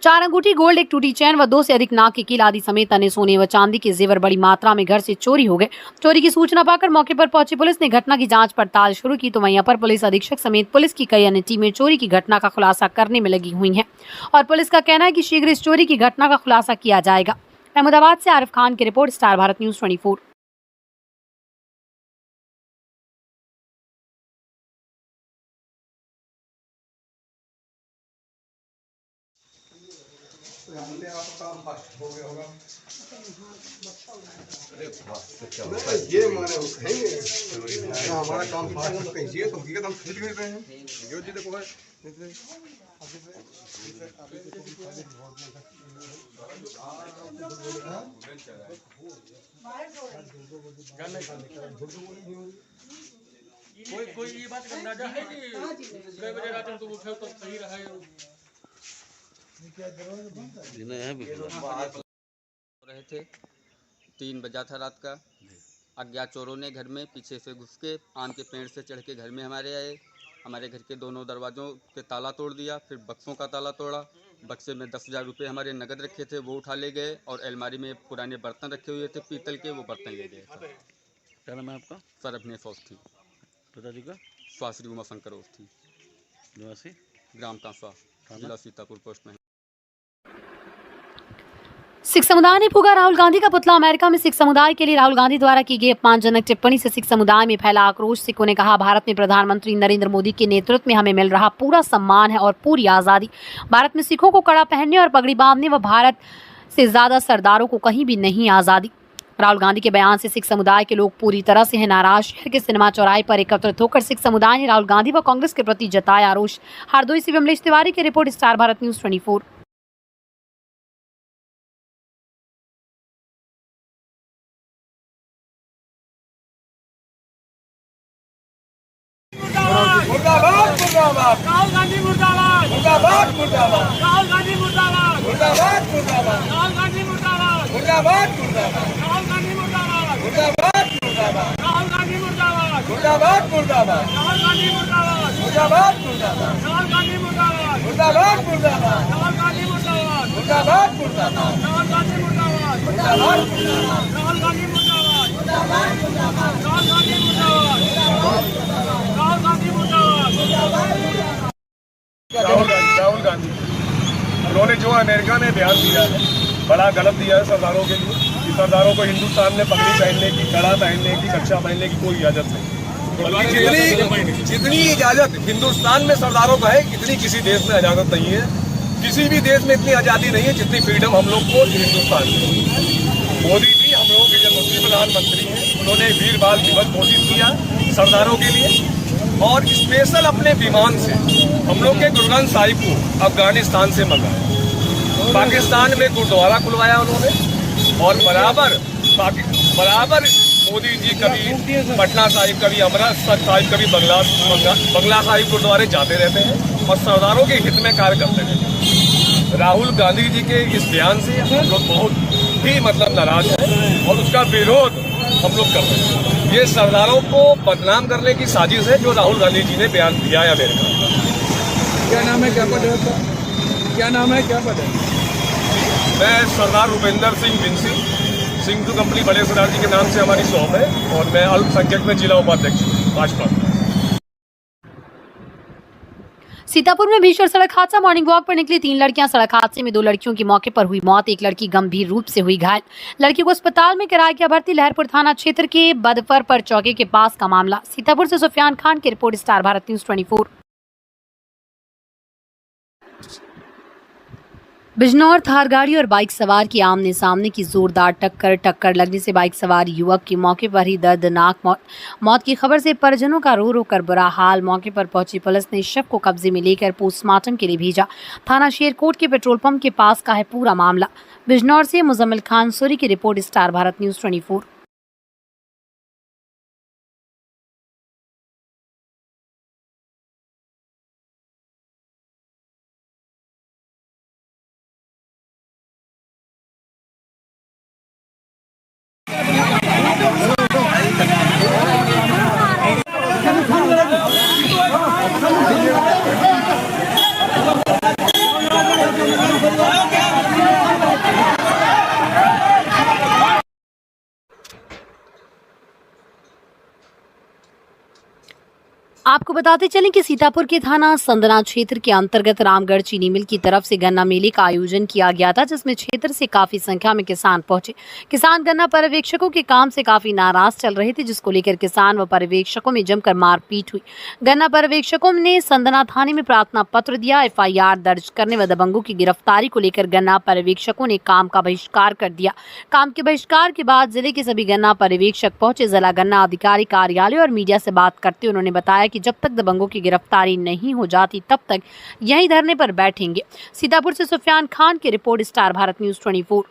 4 अंगूठी गोल्ड, 1 टूटी चैन व 2 से अधिक नाक की कील आदि समेत अन्य सोने व चांदी के जेवर बड़ी मात्रा में घर से चोरी हो गए। चोरी की सूचना पाकर मौके पर पहुंची पुलिस ने घटना की जांच पड़ताल शुरू की, तो वहीं अपर पुलिस अधीक्षक समेत पुलिस की कई अन्य टीमें चोरी की घटना का खुलासा करने में लगी हुई हैं और पुलिस का कहना है कि शीघ्र इस चोरी की घटना का खुलासा किया जाएगा। महमूदाबाद से आरिफ खान की रिपोर्ट, स्टार भारत न्यूज 24। ये माने हमारा काम फास्ट, ये तो हम छूट गए हैं, ये देखो है कोई ये बात का अंदाजा है कि 6 बजे रात को उठे तो सही रहा है? रहे थे 3 बजा था रात का। अज्ञात चोरों ने घर में पीछे से घुस के आम के पेड़ से चढ़ के घर में हमारे आए। हमारे घर के दोनों दरवाज़ों के ताला तोड़ दिया, फिर बक्सों का ताला तोड़ा। बक्से में 10,000 रुपये हमारे नकद रखे थे, वो उठा ले गए, और अलमारी में पुराने बर्तन रखे हुए थे पीतल के, वो बर्तन ले गए। क्या नाम है आपका? सर अपने अवस्थी पिताजी का? स्वाश्री उमाशंकर अवस्थी, निवासी ग्राम तांसा, जिला सीतापुर पोस्ट में। सिख समुदाय ने फूंका राहुल गांधी का पुतला। अमेरिका में सिख समुदाय के लिए राहुल गांधी द्वारा की गई अपमानजनक टिप्पणी से सिख समुदाय में फैला आक्रोश। सिखों ने कहा, भारत में प्रधानमंत्री नरेंद्र मोदी के नेतृत्व में हमें मिल रहा पूरा सम्मान है और पूरी आज़ादी। भारत में सिखों को कड़ा पहनने और पगड़ी बांधने व भारत से ज्यादा सरदारों को कहीं भी नहीं आज़ादी। राहुल गांधी के बयान से सिख समुदाय के लोग पूरी तरह से हैं नाराज। शहर के सिनेमा चौराहे पर एकत्रित होकर सिख समुदाय ने राहुल गांधी व कांग्रेस के प्रति जताया रोष। हरदोई से विमलेश तिवारी की रिपोर्ट, स्टार भारत न्यूज 24। मुर्दाबाद मुर्दाबाद राहुल गांधी मुर्दाबाद मुर्दाबाद मुर्दाबाद राहुल गांधी मुर्दाबाद मुर्दाबाद मुर्दाबाद राहुल गांधी मुर्दाबाद मुर्दाबाद मुर्दाबाद राहुल गांधी मुर्दाबाद मुर्दाबाद मुर्दाबाद राहुल गांधी मुर्दाबाद मुर्दाबाद मुर्दाबाद राहुल गांधी मुर्दाबाद मुर्दाबाद मुर्दाबाद राहुल गांधी मुर्दाबाद मुर्दाबाद मुर्दाबाद राहुल गांधी मुर्दाबाद मुर्दाबाद मुर्दाबाद राहुल गांधी मुर्दाबाद मुर्दाबाद मुर्दाबाद राहुल गांधी मुर्दाबाद मुर्दाबाद मुर्दाबाद राहुल गांधी मुर्दाबाद राहुल गांधी उन्होंने जो अमेरिका में बयान दिया है बड़ा गलत दिया है सरदारों के लिए कि सरदारों को हिंदुस्तान में पगड़ी पहनने की, कड़ा पहनने की, कच्छा पहनने की कोई इजाजत नहीं। जितनी इजाजत हिंदुस्तान में सरदारों को है, इतनी किसी देश में इजाजत नहीं है। किसी भी देश में इतनी आज़ादी नहीं है जितनी फ्रीडम हम लोग को हिंदुस्तान में। मोदी जी हम लोगों के यशस्वी प्रधानमंत्री हैं, उन्होंने वीर बाल दिवस घोषित किया सरदारों के लिए, और स्पेशल अपने विमान से हम लोग के गुरु ग्रंथ साहिब को अफगानिस्तान से मंगाया। पाकिस्तान में गुरुद्वारा खुलवाया उन्होंने, और बराबर मोदी जी कभी पटना साहिब, कभी अमृतसर साहिब, कभी बंगला साहिब गुरुद्वारे जाते रहते हैं और सरदारों के हित में कार्य करते रहते हैं। राहुल गांधी जी के इस बयान से हम लोग बहुत ही नाराज हैं और उसका विरोध हम लोग कर रहे हैं। ये सरदारों को बदनाम करने की साजिश है जो राहुल गांधी जी ने बयान दिया है अमेरिका में। क्या नाम है, क्या पद है आपका? क्या नाम है, क्या पद है? मैं सरदार रुपेंद्र सिंह बिंसी, सिंह टू कंपनी बड़े सरदार जी के नाम से हमारी शॉप है, और मैं अल्पसंख्यक में जिला उपाध्यक्ष हूँ भाजपा। सीतापुर में भीषण सड़क हादसा। मॉर्निंग वॉक पर निकली 3 लड़कियां। सड़क हादसे में 2 लड़कियों की मौके पर हुई मौत, एक लड़की गंभीर रूप से हुई घायल। लड़की को अस्पताल में कराया गया भर्ती। लहरपुर थाना क्षेत्र के बदफर चौकी के पास का मामला। सीतापुर से सुफियान खान की report, star Bharat news 24। Bijnor Thar गाड़ी और बाइक सवार की आमने सामने की जोरदार टक्कर लगने से बाइक सवार युवक की मौके पर ही दर्दनाक मौत की खबर से परिजनों का रो रो कर बुरा हाल। मौके पर पहुंची पुलिस ने शव को कब्जे में लेकर पोस्टमार्टम के लिए भेजा। थाना शेरकोट के पेट्रोल पंप के पास का है पूरा मामला। बिजनौर से मुजम्मिल खान सूरी की रिपोर्ट, स्टार भारत न्यूज 24। आपको बताते चलें कि सीतापुर के थाना संदना क्षेत्र के अंतर्गत रामगढ़ चीनी मिल की तरफ से गन्ना मेले का आयोजन किया गया था, जिसमें क्षेत्र से काफी संख्या में किसान पहुंचे। किसान गन्ना पर्यवेक्षकों के काम से काफी नाराज चल रहे थे, जिसको लेकर किसान व पर्यवेक्षकों में जमकर मारपीट हुई। गन्ना पर्यवेक्षकों ने संदना थाने में प्रार्थना पत्र दिया। FIR दर्ज करने व दबंगों की गिरफ्तारी को लेकर गन्ना पर्यवेक्षकों ने काम का बहिष्कार कर दिया। काम के बहिष्कार के बाद जिले के सभी गन्ना पर्यवेक्षक पहुंचे। जिला गन्ना अधिकारी कार्यालय और मीडिया से बात करते उन्होंने बताया कि जब जब तक दबंगों की गिरफ्तारी नहीं हो जाती तब तक यहीं धरने पर बैठेंगे। सीतापुर से सुफियान खान की रिपोर्ट, स्टार भारत न्यूज़ 24।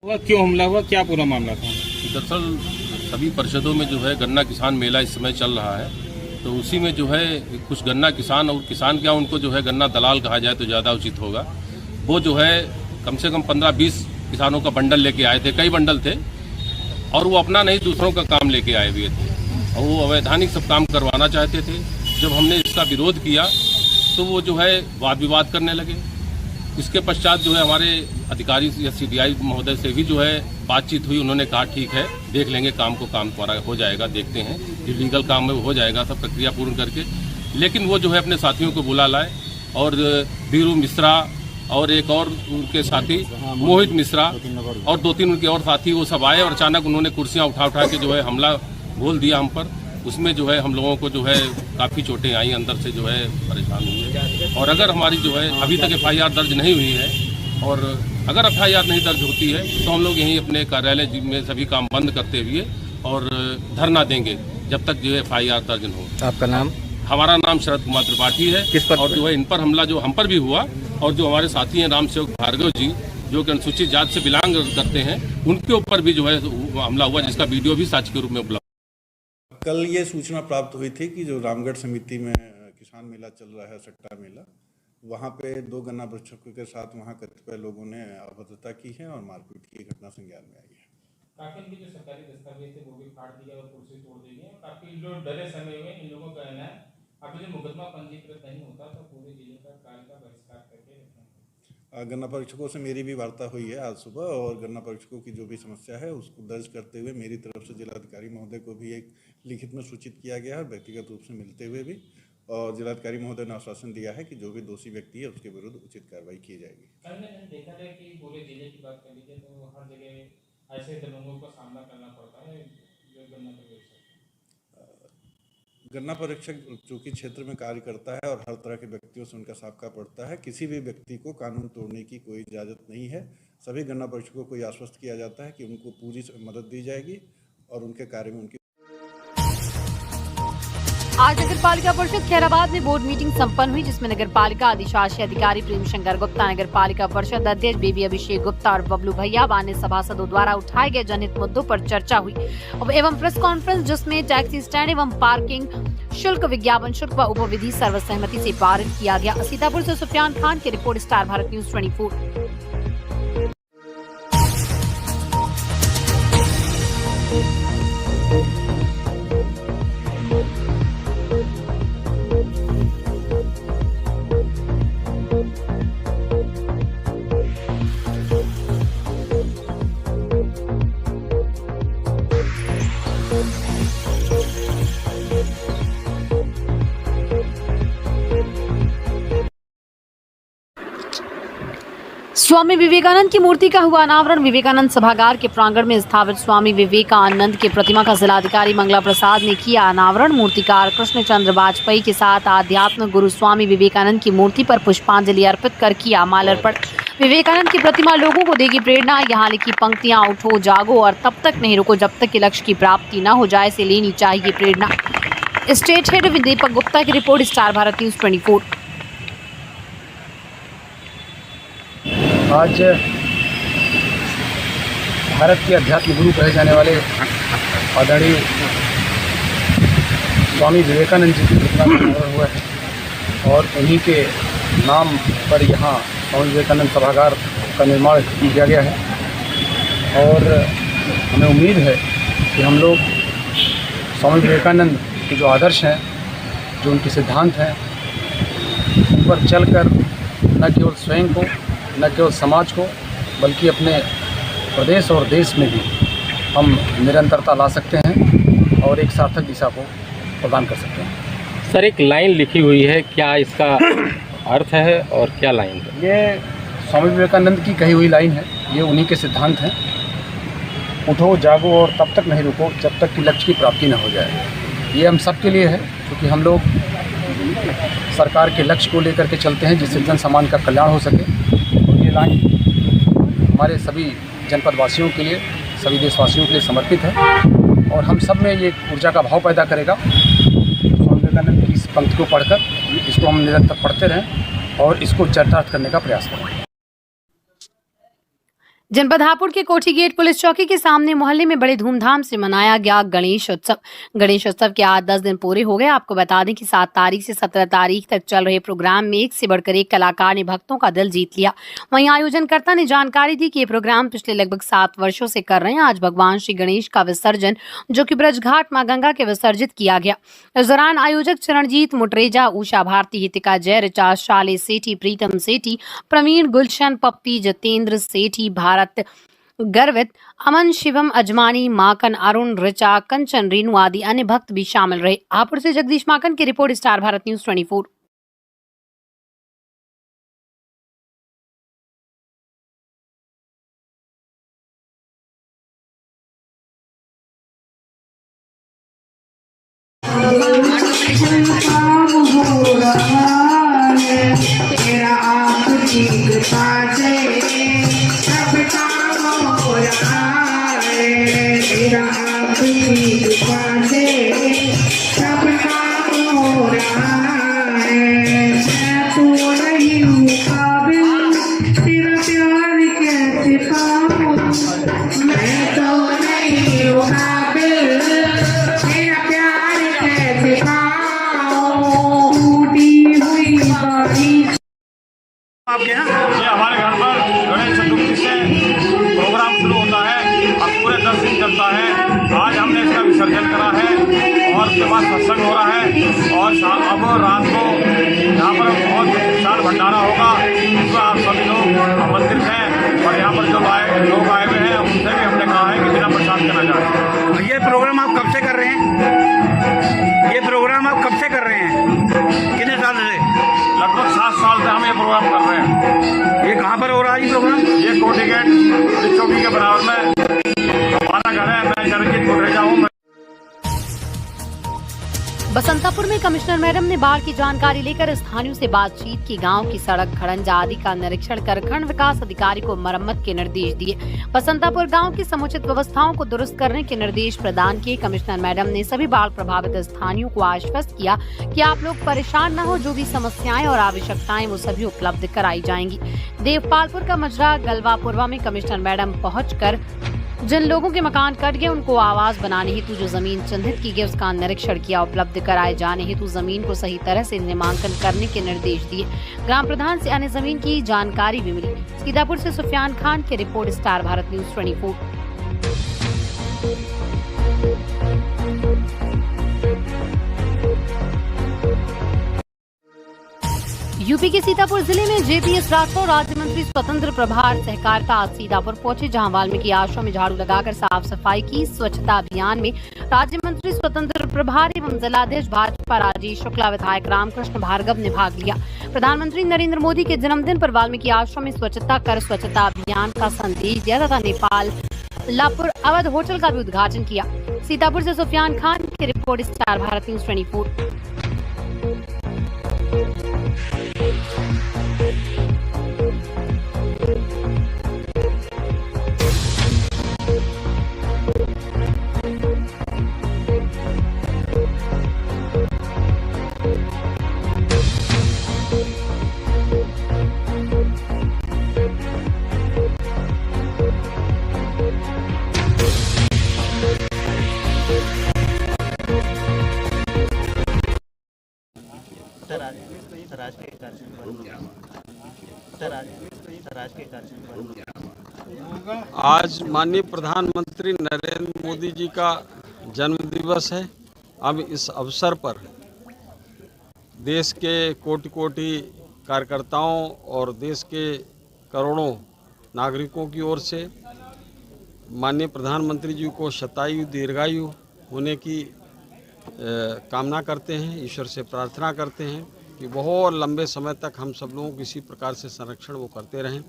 क्यों हमला हुआ, क्या पूरा मामला था? दरअसल सभी परिषदों में जो है गन्ना किसान मेला इस समय चल रहा है, तो उसी में जो है कुछ गन्ना किसान, और किसान क्या उनको जो है गन्ना दलाल कहा जाए तो ज़्यादा उचित होगा, वो जो है कम से कम 15-20 किसानों का बंडल लेके आए थे, कई बंडल थे, और वो अपना नहीं दूसरों का काम लेके आए हुए थे, और वो अवैधानिक सब काम करवाना चाहते थे। जब हमने इसका विरोध किया तो वो जो है वाद विवाद करने लगे। इसके पश्चात जो है हमारे अधिकारी या CBI महोदय से भी जो है बातचीत हुई। उन्होंने कहा ठीक है, देख लेंगे, काम द्वारा हो जाएगा, देखते हैं जो लीगल काम है हो जाएगा, सब प्रक्रिया पूर्ण करके। लेकिन वो जो है अपने साथियों को बुला लाए, और बीरू मिश्रा और एक और उनके साथी मोहित मिश्रा और 2-3 उनके और साथी, वो सब आए और अचानक उन्होंने कुर्सियां उठा के जो है हमला बोल दिया हम पर। उसमें जो है हम लोगों को जो है काफ़ी चोटें आई, अंदर से जो है परेशान हुए। और अगर हमारी जो है अभी तक FIR दर्ज नहीं हुई है, और अगर FIR नहीं दर्ज होती है तो हम लोग यहीं अपने कार्यालय में सभी काम बंद करते हुए और धरना देंगे जब तक जो है FIR दर्ज न हो। आपका नाम? हमारा नाम शरद कुमार त्रिपाठी है। किस पर? और जो है इन पर हमला जो हम पर भी हुआ, और जो हमारे साथी हैं राम सेवक भार्गव जी, जो कि अनुसूचित जात से बिलोंग करते हैं, उनके ऊपर भी जो है हमला हुआ, जिसका वीडियो भी साक्ष्य के रूप में उपलब्ध। कल ये सूचना प्राप्त हुई थी कि जो रामगढ़ समिति में किसान मेला चल रहा है, सट्टा मेला, वहाँ पे 2 गन्ना वृक्षकों के साथ वहाँ कतिपय लोगों ने अभद्रता की है और मारपीट की घटना संज्ञान में आई है। काफी इनके जो सरकारी दस्तावेज थे वो भी फाड़ दिया और कुर्सी तोड़ दी है। काफी लोग डरे समय में, इन लोगों का कहना है अभी जो मुकदमा पंजीकृत नहीं होता तो पूरे जिले का कार्य का बहिष्कार करके रखेंगे। गन्ना परीक्षकों से मेरी भी वार्ता हुई है आज सुबह, और गन्ना परीक्षकों की जो भी समस्या है उसको दर्ज करते हुए मेरी तरफ से जिलाधिकारी महोदय को भी एक लिखित में सूचित किया गया है, व्यक्तिगत रूप से मिलते हुए भी, और जिलाधिकारी महोदय ने आश्वासन दिया है कि जो भी दोषी व्यक्ति है उसके विरुद्ध उचित कार्रवाई की जाएगी। कहीं ना कहीं देखा जाए कि पूरे जिले की बात कर लीजिए तो हर जगह ऐसे दबंगों का सामना करना पड़ता है जो गन्ना परीक्षक चूँकि क्षेत्र में कार्य करता है और हर तरह के व्यक्तियों से उनका साबका पड़ता है, किसी भी व्यक्ति को कानून तोड़ने की कोई इजाज़त नहीं है। सभी गन्ना परीक्षकों को यह आश्वस्त किया जाता है कि उनको पूरी मदद दी जाएगी और उनके कार्य में उनकी। आज नगर पालिका परिषद खैराबाद में बोर्ड मीटिंग संपन्न हुई, जिसमें नगर पालिका अधिशासी अधिकारी प्रेम शंकर गुप्ता, नगर पालिका परिषद अध्यक्ष बेबी अभिषेक गुप्ता और बबलू भैया व अन्य सभासदों द्वारा उठाए गए जनहित मुद्दों पर चर्चा हुई एवं प्रेस कॉन्फ्रेंस, जिसमें टैक्सी स्टैंड एवं पार्किंग शुल्क, विज्ञापन शुल्क व उपविधि सर्वसहमति से पारित किया गया। सीतापुर से सुफियान खान की report, star Bharat news 24। Swami Vivekananda की मूर्ति का हुआ अनावरण। विवेकानंद सभागार के प्रांगण में स्थापित स्वामी विवेकानंद की प्रतिमा का जिलाधिकारी मंगला प्रसाद ने किया अनावरण। मूर्तिकार कृष्ण चंद्र वाजपेयी के साथ आध्यात्म गुरु स्वामी विवेकानंद की मूर्ति पर पुष्पांजलि अर्पित कर किया माल्यार्पण। विवेकानंद की प्रतिमा लोगों को देगी प्रेरणा। यहाँ लिखी पंक्तियां, उठो जागो और तब तक नहीं रुको जब तक कि लक्ष्य की प्राप्ति न हो जाए, से लेनी चाहिए प्रेरणा। स्टेट हेड दीपक गुप्ता की रिपोर्ट, स्टार भारत न्यूज़ 24। आज भारत के अध्यात्म गुरु कहे जाने वाले आदरणीय स्वामी विवेकानंद जी की प्रतिमा का अनावरण हुआ है और उन्हीं के नाम पर यहाँ स्वामी विवेकानंद सभागार का निर्माण किया गया है। और हमें उम्मीद है कि हम लोग स्वामी विवेकानंद के जो आदर्श हैं, जो उनके सिद्धांत हैं, उन पर चलकर न केवल स्वयं को, न केवल समाज को, बल्कि अपने प्रदेश और देश में भी हम निरंतरता ला सकते हैं और एक सार्थक दिशा को प्रदान कर सकते हैं। सर, एक लाइन लिखी हुई है, क्या इसका अर्थ है और क्या लाइन है? ये स्वामी विवेकानंद की कही हुई लाइन है, ये उन्हीं के सिद्धांत हैं। उठो जागो और तब तक नहीं रुको जब तक कि लक्ष्य की प्राप्ति न हो जाए। ये हम सब के लिए है, क्योंकि हम लोग सरकार के लक्ष्य को लेकर के चलते हैं जिससे जन सामान्य का कल्याण हो सके। और ये लाइन हमारे सभी जनपद वासियों के लिए, सभी देशवासियों के लिए समर्पित है और हम सब में ये ऊर्जा का भाव पैदा करेगा। स्वामी विवेकानंद की इस पंक्ति को पढ़कर इसको हम निरंतर पढ़ते रहें और इसको चरितार्थ करने का प्रयास करें। जनपद हापुड़ के कोठी गेट पुलिस चौकी के सामने मोहल्ले में बड़े धूमधाम से मनाया गया गणेश उत्सव। गणेश उत्सव के आज 10 दिन पूरे हो गए। आपको बता दें कि 7 तारीख से 17 तारीख तक चल रहे प्रोग्राम में एक से बढ़कर एक कलाकार ने भक्तों का दिल जीत लिया। वहीं आयोजनकर्ता ने जानकारी दी कि ये प्रोग्राम पिछले लगभग 7 वर्षों से कर रहे हैं। आज भगवान श्री गणेश का विसर्जन जो कि ब्रजघाट मां गंगा के विसर्जित किया गया। इस दौरान आयोजक चरणजीत मुटरेजा, उषा भारती, हितिका जय, रिचा शाले सेठी, प्रीतम सेठी, प्रवीण, गुलशन, पप्पी, जितेंद्र सेठी, भारत गर्वित, अमन, शिवम, अजमानी, माकन, अरुण, रिचा, कंचन, रेणु आदि अन्य भक्त भी शामिल रहे। हापुड़ से जगदीश माकन की रिपोर्ट, स्टार भारत न्यूज 24। ये हमारे घर पर गणेश चतुर्थी से प्रोग्राम शुरू होता है और पूरे 10 दिन चलता है। आज हमने इसका विसर्जन करा है और उसके बाद सत्संग हो रहा है और अब रात को यहाँ पर बहुत विशाल भंडारा होगा। उसमें आप सभी लोग आमंत्रित हैं और यहाँ पर जो लोग आए हुए हैं उनसे भी हमने कहा है कि बिना प्रसाद करना जाए। ये प्रोग्राम आप कब से कर रहे हैं? ये प्रोग्राम आप कब से कर रहे हैं? कितने साल से? लगभग 7 साल से हम ये प्रोग्राम कर रहे हैं। ये कहाँ पर हो रहा है ये प्रोग्राम? ये कोठी गेट पुलिस चौकी के बराबर में हमारा घर है। मैं चरणजीत मुटरेजा हूँ। बसंतापुर में कमिश्नर मैडम ने बाढ़ की जानकारी लेकर स्थानीयों से बातचीत की। गांव की सड़क, खड़ंजा आदि का निरीक्षण कर खंड विकास अधिकारी को मरम्मत के निर्देश दिए। बसंतापुर गांव की समुचित व्यवस्थाओं को दुरुस्त करने के निर्देश प्रदान किए। कमिश्नर मैडम ने सभी बाढ़ प्रभावित स्थानीयों को आश्वस्त किया कि आप लोग परेशान न हो, जो भी समस्याएं और आवश्यकताएं वो सभी उपलब्ध कराई जाएंगी। देवपालपुर का मजरा गलवापुरवा में कमिश्नर मैडम पहुंचकर जिन लोगों के मकान कट गए उनको आवास बनाने हेतु जो जमीन चिन्हित की गई उसका निरीक्षण किया। उपलब्ध कराए जाने हेतु जमीन को सही तरह से नामांकन करने के निर्देश दिए। ग्राम प्रधान से अन्य जमीन की जानकारी भी मिली। सीतापुर से सुफियान खान की report, star Bharat news 24। UP के सीतापुर जिले में जेपीएस राठौर राज्य मंत्री स्वतंत्र प्रभार सहकारिता आज सीतापुर पहुंचे, जहां वाल्मीकि आश्रम में झाड़ू लगाकर साफ सफाई की। स्वच्छता अभियान में राज्य मंत्री स्वतंत्र प्रभार एवं जिलाध्यक्ष भाजपा राजेश शुक्ला, विधायक रामकृष्ण भार्गव ने भाग लिया। प्रधानमंत्री नरेंद्र मोदी के जन्मदिन पर वाल्मीकि आश्रम में स्वच्छता कर स्वच्छता अभियान का संदेश दिया तथा नेपाल लापुर अवध होटल का भी उद्घाटन किया। सीतापुर से सुफियान खान की रिपोर्ट, स्टार भारत न्यूज 24। आज माननीय प्रधानमंत्री नरेंद्र मोदी जी का जन्म दिवस है। अब इस अवसर पर देश के कोटि कोटि कार्यकर्ताओं और देश के करोड़ों नागरिकों की ओर से माननीय प्रधानमंत्री जी को शतायु दीर्घायु होने की कामना करते हैं, ईश्वर से प्रार्थना करते हैं कि बहुत लंबे समय तक हम सब लोगों को इसी प्रकार से संरक्षण वो करते रहें।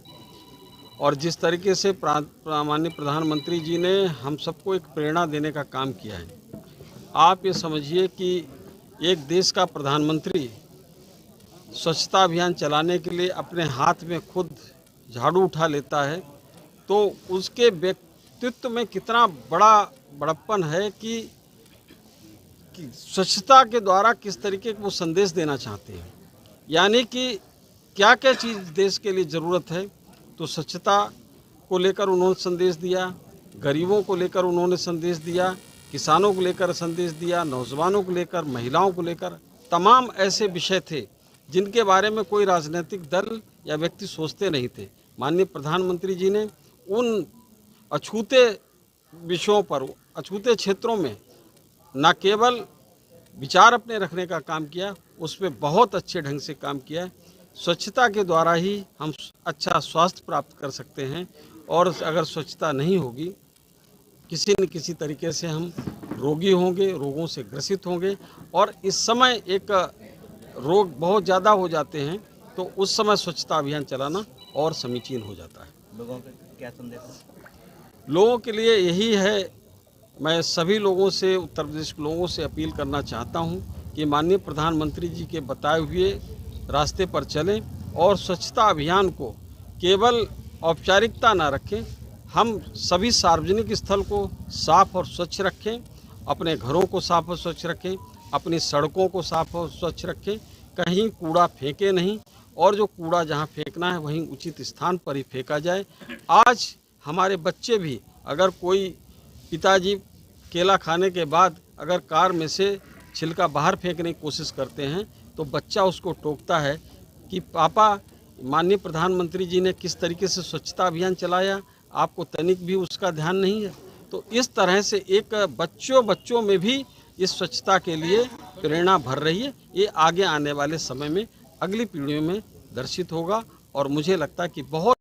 और जिस तरीके से माननीय प्रधानमंत्री जी ने हम सबको एक प्रेरणा देने का काम किया है। आप ये समझिए कि एक देश का प्रधानमंत्री स्वच्छता अभियान चलाने के लिए अपने हाथ में खुद झाड़ू उठा लेता है तो उसके व्यक्तित्व में कितना बड़ा बड़प्पन है कि स्वच्छता के द्वारा किस तरीके का वो संदेश देना चाहते हैं। यानी कि क्या क्या चीज़ देश के लिए ज़रूरत है, तो स्वच्छता को लेकर उन्होंने संदेश दिया, गरीबों को लेकर उन्होंने संदेश दिया, किसानों को लेकर संदेश दिया, नौजवानों को लेकर, महिलाओं को लेकर। तमाम ऐसे विषय थे जिनके बारे में कोई राजनीतिक दल या व्यक्ति सोचते नहीं थे। माननीय प्रधानमंत्री जी ने उन अछूते विषयों पर, अछूते क्षेत्रों में न केवल विचार अपने रखने का काम किया, उसमें बहुत अच्छे ढंग से काम किया है। स्वच्छता के द्वारा ही हम अच्छा स्वास्थ्य प्राप्त कर सकते हैं, और अगर स्वच्छता नहीं होगी, किसी न किसी तरीके से हम रोगी होंगे, रोगों से ग्रसित होंगे। और इस समय एक रोग बहुत ज़्यादा हो जाते हैं, तो उस समय स्वच्छता अभियान चलाना और समीचीन हो जाता है। लोगों का क्या संदेश है? लोगों के लिए यही है, मैं सभी लोगों से, उत्तर प्रदेश के लोगों से अपील करना चाहता हूं कि माननीय प्रधानमंत्री जी के बताए हुए रास्ते पर चलें और स्वच्छता अभियान को केवल औपचारिकता ना रखें। हम सभी सार्वजनिक स्थल को साफ और स्वच्छ रखें, अपने घरों को साफ और स्वच्छ रखें, अपनी सड़कों को साफ और स्वच्छ रखें, कहीं कूड़ा फेंके नहीं, और जो कूड़ा जहां फेंकना है वहीं उचित स्थान पर ही फेंका जाए। आज हमारे बच्चे भी, अगर कोई पिताजी केला खाने के बाद अगर कार में से छिलका बाहर फेंकने की कोशिश करते हैं, तो बच्चा उसको टोकता है कि पापा, माननीय प्रधानमंत्री जी ने किस तरीके से स्वच्छता अभियान चलाया, आपको तनिक भी उसका ध्यान नहीं है। तो इस तरह से एक बच्चों में भी इस स्वच्छता के लिए प्रेरणा भर रही है। ये आगे आने वाले समय में अगली पीढ़ियों में दर्शित होगा, और मुझे लगता है कि बहुत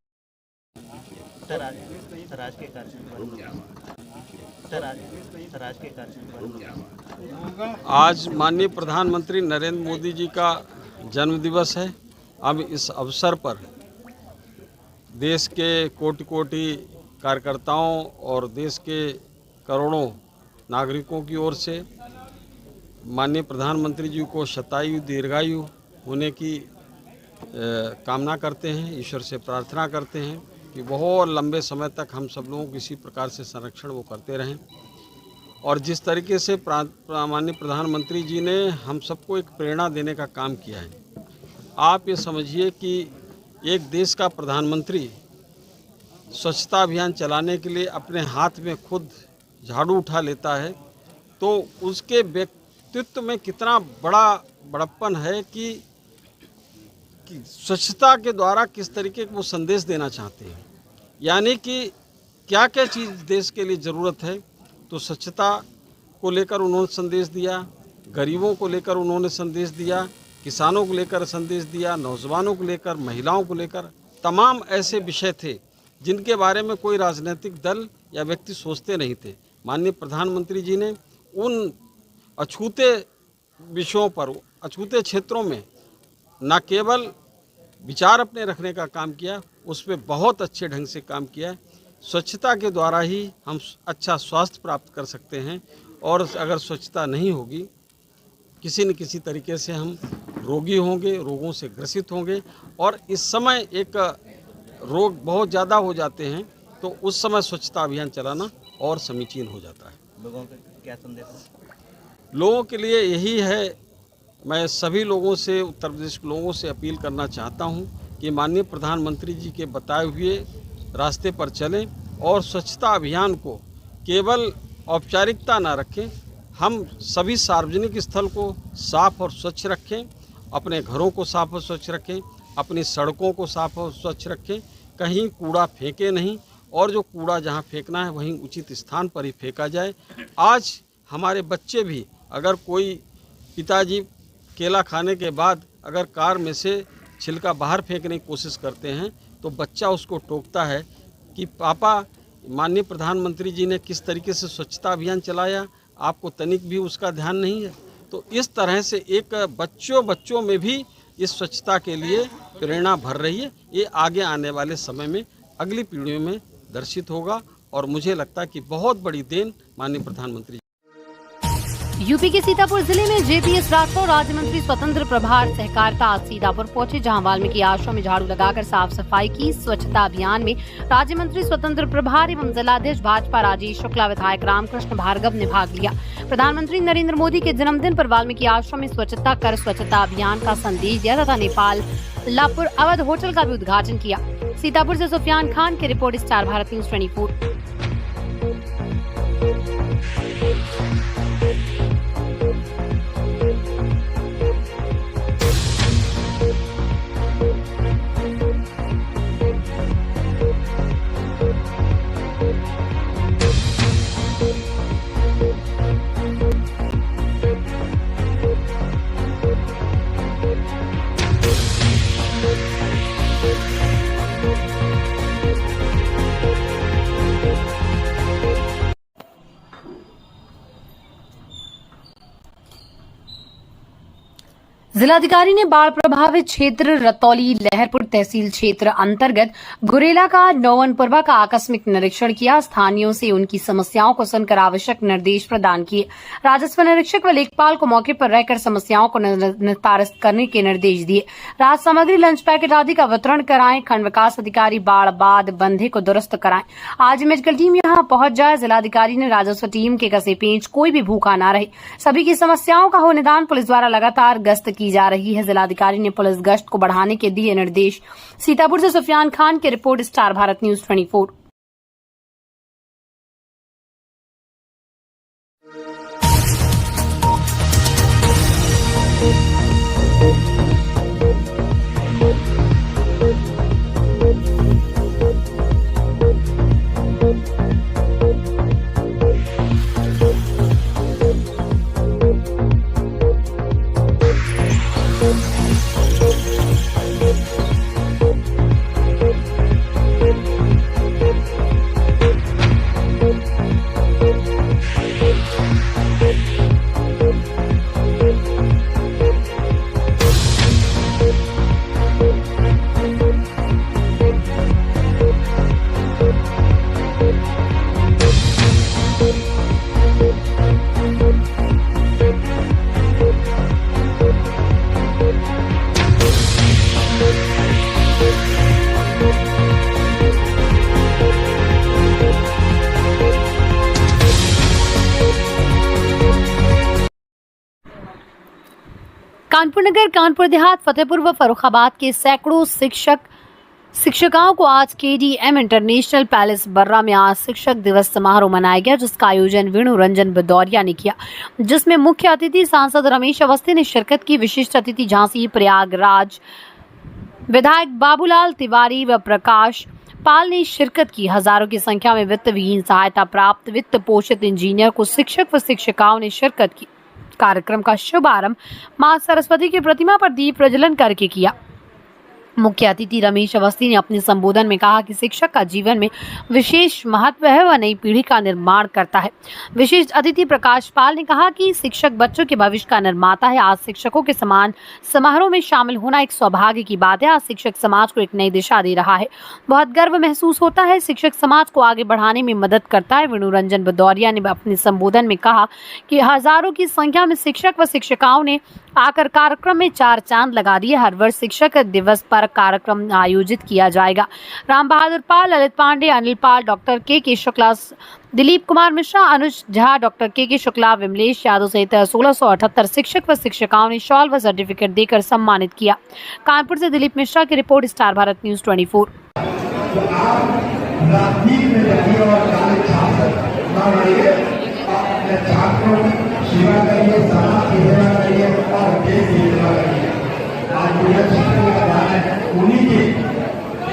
आज माननीय प्रधानमंत्री नरेंद्र मोदी जी का जन्मदिवस है। अब इस अवसर पर देश के कोटि कार्यकर्ताओं और देश के करोड़ों नागरिकों की ओर से माननीय प्रधानमंत्री जी को शतायु दीर्घायु होने की कामना करते हैं, ईश्वर से प्रार्थना करते हैं कि बहुत लंबे समय तक हम सब लोगों को इसी प्रकार से संरक्षण वो करते रहें। और जिस तरीके से माननीय प्रधानमंत्री जी ने हम सबको एक प्रेरणा देने का काम किया है, आप ये समझिए कि एक देश का प्रधानमंत्री स्वच्छता अभियान चलाने के लिए अपने हाथ में खुद झाड़ू उठा लेता है, तो उसके व्यक्तित्व में कितना बड़ा बड़प्पन है कि स्वच्छता के द्वारा किस तरीके का वो संदेश देना चाहते हैं। यानी कि क्या क्या चीज़ देश के लिए ज़रूरत है, तो स्वच्छता को लेकर उन्होंने संदेश दिया, गरीबों को लेकर उन्होंने संदेश दिया, किसानों को लेकर संदेश दिया, नौजवानों को लेकर, महिलाओं को लेकर। तमाम ऐसे विषय थे जिनके बारे में कोई राजनीतिक दल या व्यक्ति सोचते नहीं थे। माननीय प्रधानमंत्री जी ने उन अछूते विषयों पर, अछूते क्षेत्रों में न केवल विचार अपने रखने का काम किया, उसमें बहुत अच्छे ढंग से काम किया है। स्वच्छता के द्वारा ही हम अच्छा स्वास्थ्य प्राप्त कर सकते हैं, और अगर स्वच्छता नहीं होगी, किसी न किसी तरीके से हम रोगी होंगे, रोगों से ग्रसित होंगे। और इस समय एक रोग बहुत ज़्यादा हो जाते हैं, तो उस समय स्वच्छता अभियान चलाना और समीचीन हो जाता है। लोगों का क्या संदेश है? लोगों के लिए यही है, मैं सभी लोगों से, उत्तर प्रदेश के लोगों से अपील करना चाहता हूं कि माननीय प्रधानमंत्री जी के बताए हुए रास्ते पर चलें और स्वच्छता अभियान को केवल औपचारिकता ना रखें। हम सभी सार्वजनिक स्थल को साफ और स्वच्छ रखें, अपने घरों को साफ और स्वच्छ रखें, अपनी सड़कों को साफ और स्वच्छ रखें, कहीं कूड़ा फेंके नहीं, और जो कूड़ा जहां फेंकना है वहीं उचित स्थान पर ही फेंका जाए। आज हमारे बच्चे भी, अगर कोई पिताजी केला खाने के बाद अगर कार में से छिलका बाहर फेंकने की कोशिश करते हैं, तो बच्चा उसको टोकता है कि पापा, माननीय प्रधानमंत्री जी ने किस तरीके से स्वच्छता अभियान चलाया, आपको तनिक भी उसका ध्यान नहीं है। तो इस तरह से एक बच्चों में भी इस स्वच्छता के लिए प्रेरणा भर रही है। ये आगे आने वाले समय में अगली पीढ़ियों में दर्शित होगा, और मुझे लगता है कि बहुत बड़ी देन माननीय प्रधानमंत्री यूपी के सीतापुर जिले में जेपीएस राठौर राज्य मंत्री स्वतंत्र प्रभार सहकारिता आज सीतापुर पहुंचे, जहां वाल्मीकि आश्रम में झाड़ू लगाकर साफ सफाई की। स्वच्छता अभियान में राज्य मंत्री स्वतंत्र प्रभार एवं जिलाध्यक्ष भाजपा राजेश शुक्ला, विधायक रामकृष्ण भार्गव ने भाग लिया। प्रधानमंत्री नरेंद्र मोदी के जन्मदिन पर वाल्मीकि आश्रम में स्वच्छता कर स्वच्छता अभियान का संदेश दिया तथा नेपाल लापुर अवध होटल का भी उद्घाटन किया। सीतापुर से सुफियान खान की रिपोर्ट, स्टार भारत न्यूज 24। जिलाधिकारी ने बाढ़ प्रभावित क्षेत्र रतौली लहरपुर तहसील क्षेत्र अंतर्गत गुरेला का नौवनपुरवा का आकस्मिक निरीक्षण किया। स्थानीयोों से उनकी समस्याओं को सुनकर आवश्यक निर्देश प्रदान किए। राजस्व निरीक्षक व लेखपाल को मौके पर रहकर समस्याओं को निस्तारित करने के निर्देश दिए। राहत सामग्री, लंच पैकेट आदि का वितरण कराएं। खंड विकास अधिकारी बाढ़ बाद बंधे को दुरुस्त कराएं। आज मेडिकल टीम यहां पहुंच जाए। जिलाधिकारी ने राजस्व टीम के कसे पेंच, कोई भी भूखा न रहे, सभी की समस्याओं का हो निदान। पुलिस द्वारा लगातार गश्त की जा रही है। जिलाधिकारी ने पुलिस गश्त को बढ़ाने के दिए निर्देश। सीतापुर से सुफियान खान की report, star Bharat news 24। Kanpur Nagar, Kanpur Dehat, Fatehpur व फर्रुखाबाद के सैकड़ों शिक्षिकाओं को आज केडीएम इंटरनेशनल पैलेस बर्रा में आज शिक्षक दिवस समारोह मनाया गया, जिसका आयोजन वेणु रंजन भदौरिया ने किया, जिसमें मुख्य अतिथि सांसद रमेश अवस्थी ने शिरकत की। विशिष्ट अतिथि झांसी प्रयागराज विधायक बाबूलाल तिवारी व प्रकाश पाल ने शिरकत की। हजारों की संख्या में वित्त विहीन, सहायता प्राप्त, वित्त पोषित इंजीनियर को शिक्षक व शिक्षिकाओं ने शिरकत की। कार्यक्रम का शुभारंभ मां सरस्वती की प्रतिमा पर दीप प्रज्वलन करके किया। मुख्य अतिथि रमेश अवस्थी ने अपने संबोधन में कहा कि शिक्षक का जीवन में विशेष महत्व है, वह नई पीढ़ी का निर्माण करता है। विशिष्ट अतिथि प्रकाश पाल ने कहा कि शिक्षक बच्चों के भविष्य का निर्माता है। आज शिक्षकों के समान समारोह में शामिल होना एक सौभाग्य की बात है। आज शिक्षक समाज को एक नई दिशा दे रहा है, बहुत गर्व महसूस होता है। शिक्षक समाज को आगे बढ़ाने में मदद करता है। वेणु रंजन भदौरिया ने अपने संबोधन में कहा कि हजारों की संख्या में शिक्षक व शिक्षिकाओं ने आकर कार्यक्रम में चार चांद लगा दिए। हर वर्ष शिक्षक दिवस पर कार्यक्रम आयोजित किया जाएगा। राम बहादुर पाल, ललित पांडे, अनिल पाल, डॉक्टर के शुक्ला, दिलीप कुमार मिश्रा, अनुज झा, डॉक्टर के शुक्ला, विमलेश यादव सहित 1678 शिक्षक व शिक्षिकाओं ने शॉल व सर्टिफिकेट देकर सम्मानित किया। कानपुर से दिलीप मिश्रा की रिपोर्ट, स्टार भारत न्यूज 24। उन्हीं के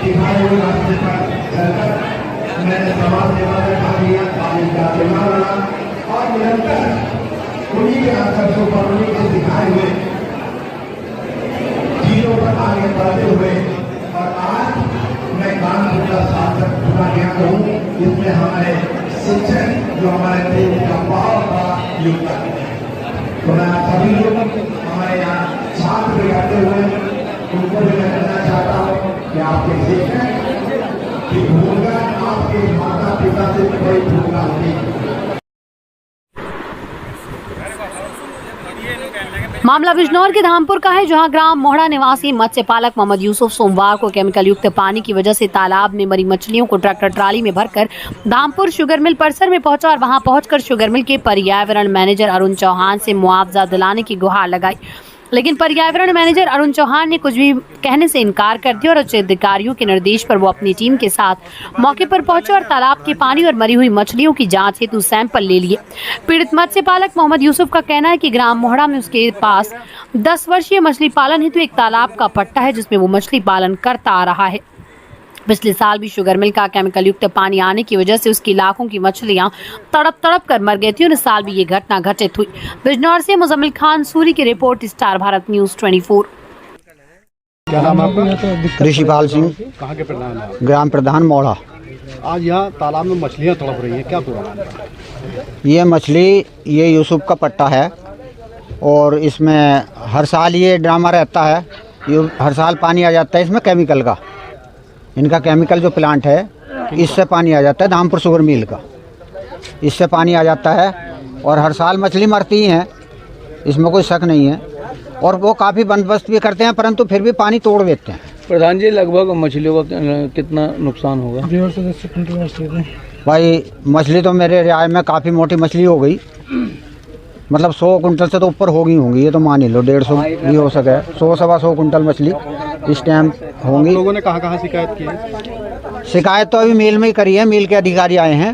दिखाए हुए रास्ते पर चलकर मैंने समाज सेवा में भाग लिया, कॉलेज का निर्माण बना और निरंतर उन्हीं के आदर्शों पर, उन्हीं के दिखाए हुए चीजों पर आगे बढ़ते हुए और आज मैं कानपुर का शासक चुना गया हूँ, जिसमें हमारे शिक्षक जो हमारे देश का बहुत बड़ा योगदान है। तो मैं सभी लोग हमारे यहाँ छात्र भी आते हुए उनको भी मैं कहना चाहता हूँ कि आपके शिक्षक की भूमिका आपके माता पिता से कोई भूमिका नहीं। मामला बिजनौर के धामपुर का है, जहां ग्राम मोहड़ा निवासी मत्स्य पालक मोहम्मद यूसुफ सोमवार को केमिकल युक्त पानी की वजह से तालाब में मरी मछलियों को ट्रैक्टर ट्राली में भरकर धामपुर शुगर मिल परिसर में पहुंचा और वहां पहुंचकर शुगर मिल के पर्यावरण मैनेजर अरुण चौहान से मुआवजा दिलाने की गुहार लगाई। लेकिन पर्यावरण मैनेजर अरुण चौहान ने कुछ भी कहने से इनकार कर दिया और उच्च अधिकारियों के निर्देश पर वो अपनी टीम के साथ मौके पर पहुंचे और तालाब के पानी और मरी हुई मछलियों की जांच हेतु सैंपल ले लिए। पीड़ित मत्स्य पालक मोहम्मद यूसुफ का कहना है कि ग्राम मोहड़ा में उसके पास 10 वर्षीय मछली पालन हेतु एक तालाब का पट्टा है, जिसमें वो मछली पालन करता आ रहा है। पिछले साल भी शुगर मिल का केमिकल युक्त पानी आने की वजह से उसकी लाखों की मछलियां तड़प कर मर गई थी और इस साल भी ये घटना घटित हुई। बिजनौर से मुजम्मिल खान सूरी की रिपोर्ट, स्टार भारत न्यूज 24। क्या नाम है आपका? ऋषिपाल सिंह। कहाँ के प्रधान हैं? ग्राम प्रधान मोड़ा। आज यहाँ तालाब में मछलियाँ तड़प रही हैं, क्या पूरा? ये मछली ये यूसुफ का पट्टा है और इसमें हर साल ये ड्रामा रहता है। ये हर साल पानी आ जाता है इसमें केमिकल का। इनका केमिकल जो प्लांट है इससे पानी आ जाता है, धामपुर शुगर मिल का, इससे पानी आ जाता है और हर साल मछली मरती हैं, इसमें कोई शक नहीं है। और वो काफ़ी बंदोबस्त भी करते हैं, परंतु फिर भी पानी तोड़ देते हैं। प्रधान जी, लगभग मछलियों का कितना नुकसान होगा? भाई मछली तो मेरे राय में काफ़ी मोटी मछली हो गई, मतलब 100 कुंटल से तो ऊपर होंगी, ये तो मान ही लो, 150 भी हो सके, 100-125 कुंटल मछली इस टाइम होंगी। लोगों ने कहाँ शिकायत की है? शिकायत तो अभी मिल में ही करी है, मिल के अधिकारी आए हैं,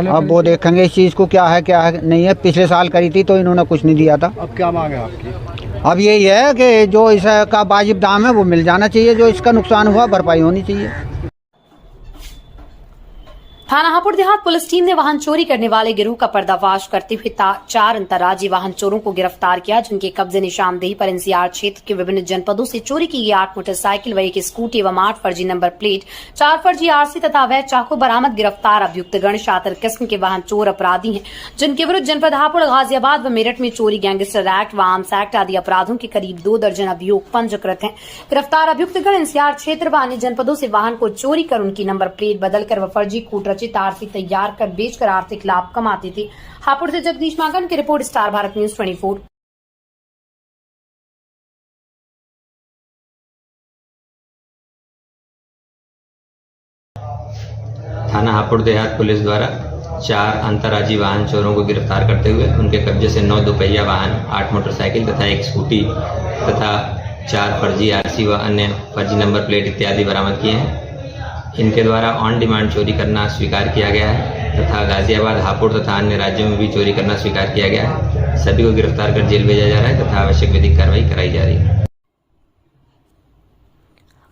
अब वो देखेंगे इस चीज़ को क्या है नहीं है। पिछले साल करी थी तो इन्होंने कुछ नहीं दिया था। अब क्या मांग है आपकी? अब यही है कि जो इसका वाजिब दाम है वो मिल जाना चाहिए, जो इसका नुकसान हुआ भरपाई होनी चाहिए। थाना हापुड़ देहात पुलिस टीम ने वाहन चोरी करने वाले गिरोह का पर्दाफाश करते हुए 4 अंतर्राज्यीय वाहन चोरों को गिरफ्तार किया, जिनके कब्जे निशानदेही पर एनसीआर क्षेत्र के विभिन्न जनपदों से चोरी की गई 8 मोटरसाइकिल व 1 स्कूटी एवं 8 फर्जी नंबर प्लेट, 4 फर्जी आरसी तथा अवैध चाकू बरामद। गिरफ्तार अभियुक्तगण शातिर किस्म के वाहन चोर अपराधी हैं, जिनके विरुद्ध जनपद हापुड़, गाजियाबाद व मेरठ में चोरी, गैंगस्टर एक्ट व आर्म्स एक्ट आदि अपराधों के करीब 2 दर्जन अभियोग पंजीकृत हैं। गिरफ्तार अभियुक्तगण एनसीआर क्षेत्र व अन्य जनपदों से वाहन को चोरी कर उनकी नंबर प्लेट बदलकर व फर्जी कूटरचित आरसी तैयार कर बेचकर आर्थिक लाभ कमाते थे। हापुड़ से जगदीश मागन की रिपोर्ट, स्टार भारत न्यूज 24। थाना हापुड़ देहात पुलिस द्वारा 4 अंतर्राज्यीय वाहन चोरों को गिरफ्तार करते हुए उनके कब्जे से 9 दोपहिया वाहन, 8 मोटरसाइकिल तथा 1 स्कूटी तथा 4 फर्जी आरसी व अन्य फर्जी नंबर प्लेट इत्यादि बरामद किए हैं। इनके द्वारा ऑन डिमांड चोरी करना स्वीकार किया गया है तथा गाजियाबाद, हापुड़ तथा अन्य राज्यों में भी चोरी करना स्वीकार किया गया है। सभी को गिरफ्तार कर जेल भेजा जा रहा है तथा आवश्यक विधिक कार्रवाई कराई जा रही है।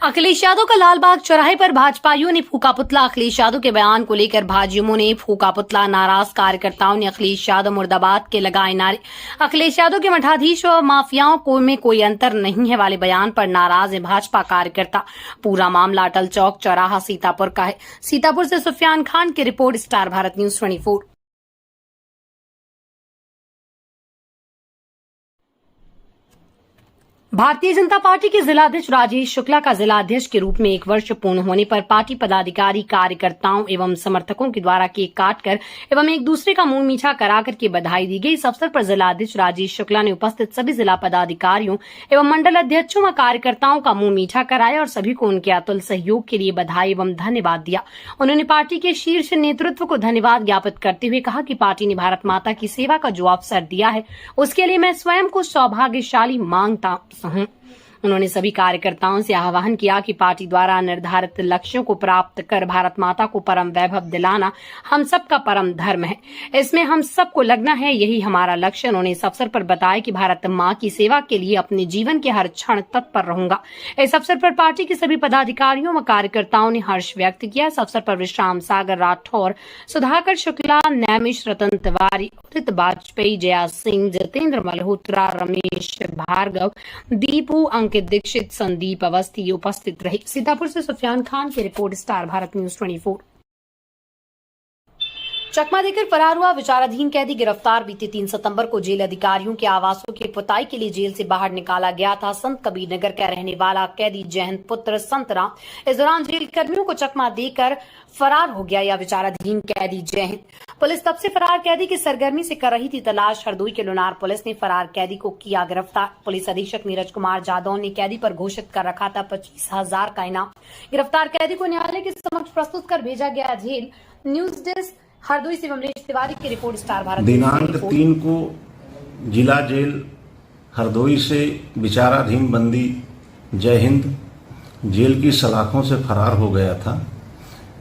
अखिलेश यादव का लालबाग चौराहे पर भाजपाइयों ने फूका पुतला। अखिलेश यादव के बयान को लेकर भाजयुमों ने फूका पुतला। नाराज कार्यकर्ताओं ने अखिलेश यादव मुर्दाबाद के लगाए नारे। अखिलेश यादव के मठाधीश और माफियाओं को में कोई अंतर नहीं है वाले बयान पर नाराज है भाजपा कार्यकर्ता। पूरा मामला अटल चौक चौराहा सीतापुर का है। सीतापुर से सुफियान खान की report, star Bharat news 24। Bharatiya Janata party के जिलाध्यक्ष राजेश शुक्ला का जिलाध्यक्ष के रूप में 1 वर्ष पूर्ण होने पर पार्टी पदाधिकारी, कार्यकर्ताओं एवं समर्थकों के द्वारा केक काटकर एवं एक दूसरे का मुंह मीठा कराकर के बधाई दी गई। इस अवसर पर जिलाध्यक्ष राजेश शुक्ला ने उपस्थित सभी जिला पदाधिकारियों एवं मंडल अध्यक्षों व कार्यकर्ताओं का मुंह मीठा कराया और सभी को उनके अतुल सहयोग के लिए बधाई एवं धन्यवाद दिया। उन्होंने पार्टी के शीर्ष नेतृत्व को धन्यवाद ज्ञापित करते हुए कहा कि पार्टी ने भारत माता की सेवा का जो अवसर दिया है उसके लिए मैं स्वयं को सौभाग्यशाली मानता हूं। उन्होंने सभी कार्यकर्ताओं से आह्वान किया कि पार्टी द्वारा निर्धारित लक्ष्यों को प्राप्त कर भारत माता को परम वैभव दिलाना हम सबका परम धर्म है। इसमें हम सबको लगना है, यही हमारा लक्ष्य। उन्होंने इस अवसर पर बताया कि भारत मां की सेवा के लिए अपने जीवन के हर क्षण तत्पर रहूंगा। इस अवसर पर पार्टी के सभी पदाधिकारियों व कार्यकर्ताओं ने हर्ष व्यक्त किया। इस अवसर पर विश्राम सागर राठौर, सुधाकर शुक्ला, नैमिष रतन तिवारी, उदित वाजपेयी, जया सिंह, जितेंद्र मल्होत्रा, रमेश भार्गव, दीपू, अंकित दीक्षित, संदीप अवस्थी उपस्थित रहे। सीतापुर से सुफियान खान की रिपोर्ट, स्टार भारत न्यूज 24। चकमा देकर फरार हुआ विचाराधीन कैदी गिरफ्तार। बीते 3 सितंबर को जेल अधिकारियों के आवासों की पुताई के लिए जेल से बाहर निकाला गया था। संत कबीर नगर का रहने वाला कैदी जयंत पुत्र संत राम इस दौरान जेल कर्मियों को चकमा देकर फरार हो गया। यह विचाराधीन कैदी जयंत पुलिस तब से फरार कैदी की सरगर्मी से कर रही थी तलाश। हरदोई के लोनार पुलिस ने फरार कैदी को किया गिरफ्तार। पुलिस अधीक्षक नीरज कुमार जादव ने कैदी पर घोषित कर रखा था 25,000 का इनाम। गिरफ्तार कैदी को न्यायालय के समक्ष प्रस्तुत कर भेजा गया जेल। न्यूज डेस्क हरदोई से कमलेश तिवारी की रिपोर्ट, स्टार भारत। दिनांक 3 को जिला जेल हरदोई से विचाराधीन बंदी जय हिंद जेल की सलाखों से फरार हो गया था,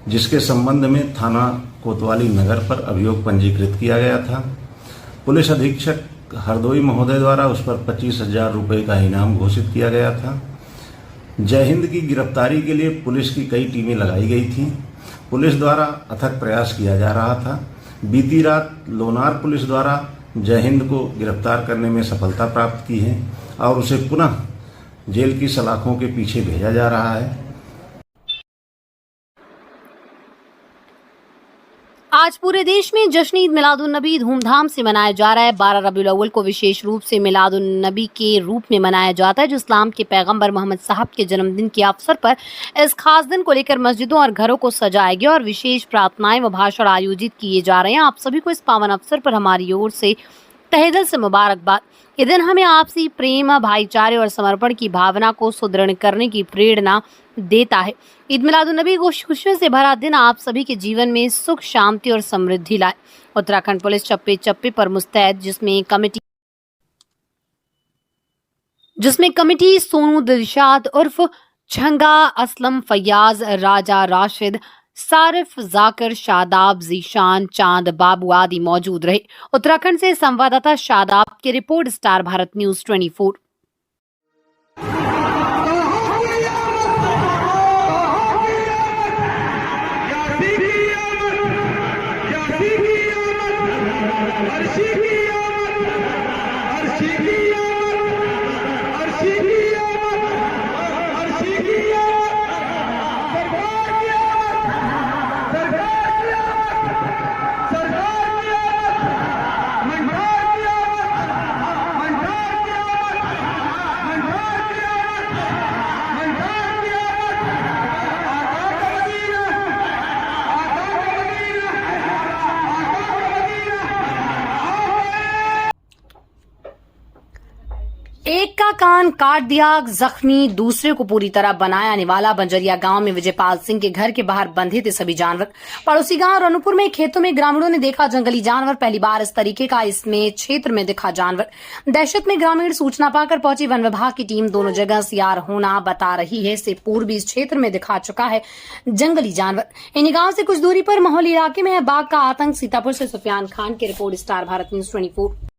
जिसके संबंध में थाना कोतवाली नगर पर अभियोग पंजीकृत किया गया था। पुलिस अधीक्षक हरदोई महोदय द्वारा उस पर 25,000 रुपये का इनाम घोषित किया गया था। जय हिंद की गिरफ्तारी के लिए पुलिस की कई टीमें लगाई गई थीं। पुलिस द्वारा अथक प्रयास किया जा रहा था। बीती रात लोनार पुलिस द्वारा जय हिंद को गिरफ्तार करने में सफलता प्राप्त की है और उसे पुनः जेल की सलाखों के पीछे भेजा जा रहा है। आज पूरे देश में जश्न ईद मिलादुन नबी धूमधाम से मनाया जा रहा है। 12 रबीउल अव्वल को विशेष रूप से मिलादुन नबी के रूप में मनाया जाता है, जो इस्लाम के पैगंबर मोहम्मद साहब के जन्मदिन के अवसर पर इस खास दिन को लेकर मस्जिदों और घरों को सजाया गया और विशेष प्रार्थनाएं व भाषण आयोजित किए जा रहे हैं। आप सभी को इस पावन अवसर पर हमारी ओर से तहे दिल से मुबारकबाद। ये दिन हमें आपसी प्रेम, भाईचारे और समर्पण की भावना को सुदृढ़ करने की प्रेरणा देता है। ईद मिलादुन नबी को खुशियों से भरा दिन आप सभी के जीवन में सुख, शांति और समृद्धि लाए। उत्तराखंड पुलिस चप्पे चप्पे पर मुस्तैद, जिसमें कमेटी सोनू दिलशाद उर्फ झंगा, असलम फैयाज, राजा राशिद, सारिफ, जाकिर, शादाब, जीशान, चांद, बाबू आदि मौजूद रहे। उत्तराखंड से संवाददाता शादाब की रिपोर्ट, स्टार भारत न्यूज 24। एक का कान काट दिया जख्मी, दूसरे को पूरी तरह बनाया निवाला। बंजरिया गांव में विजयपाल सिंह के घर के बाहर बंधे थे सभी जानवर। पड़ोसी गांव रनुपुर में खेतों में ग्रामीणों ने देखा जंगली जानवर। पहली बार इस तरीके का इसमें क्षेत्र में दिखा जानवर। दहशत में ग्रामीण सूचना पाकर पहुंची वन विभाग की टीम दोनों जगह सियार होना बता रही है। इससे पूर्व भी इस क्षेत्र में दिखा चुका है जंगली जानवर। इन्हीं गांव से कुछ दूरी पर माहौल इलाके में है बाघ का आतंक। सीतापुर से सुफियान खान की रिपोर्ट, स्टार भारत न्यूज 24।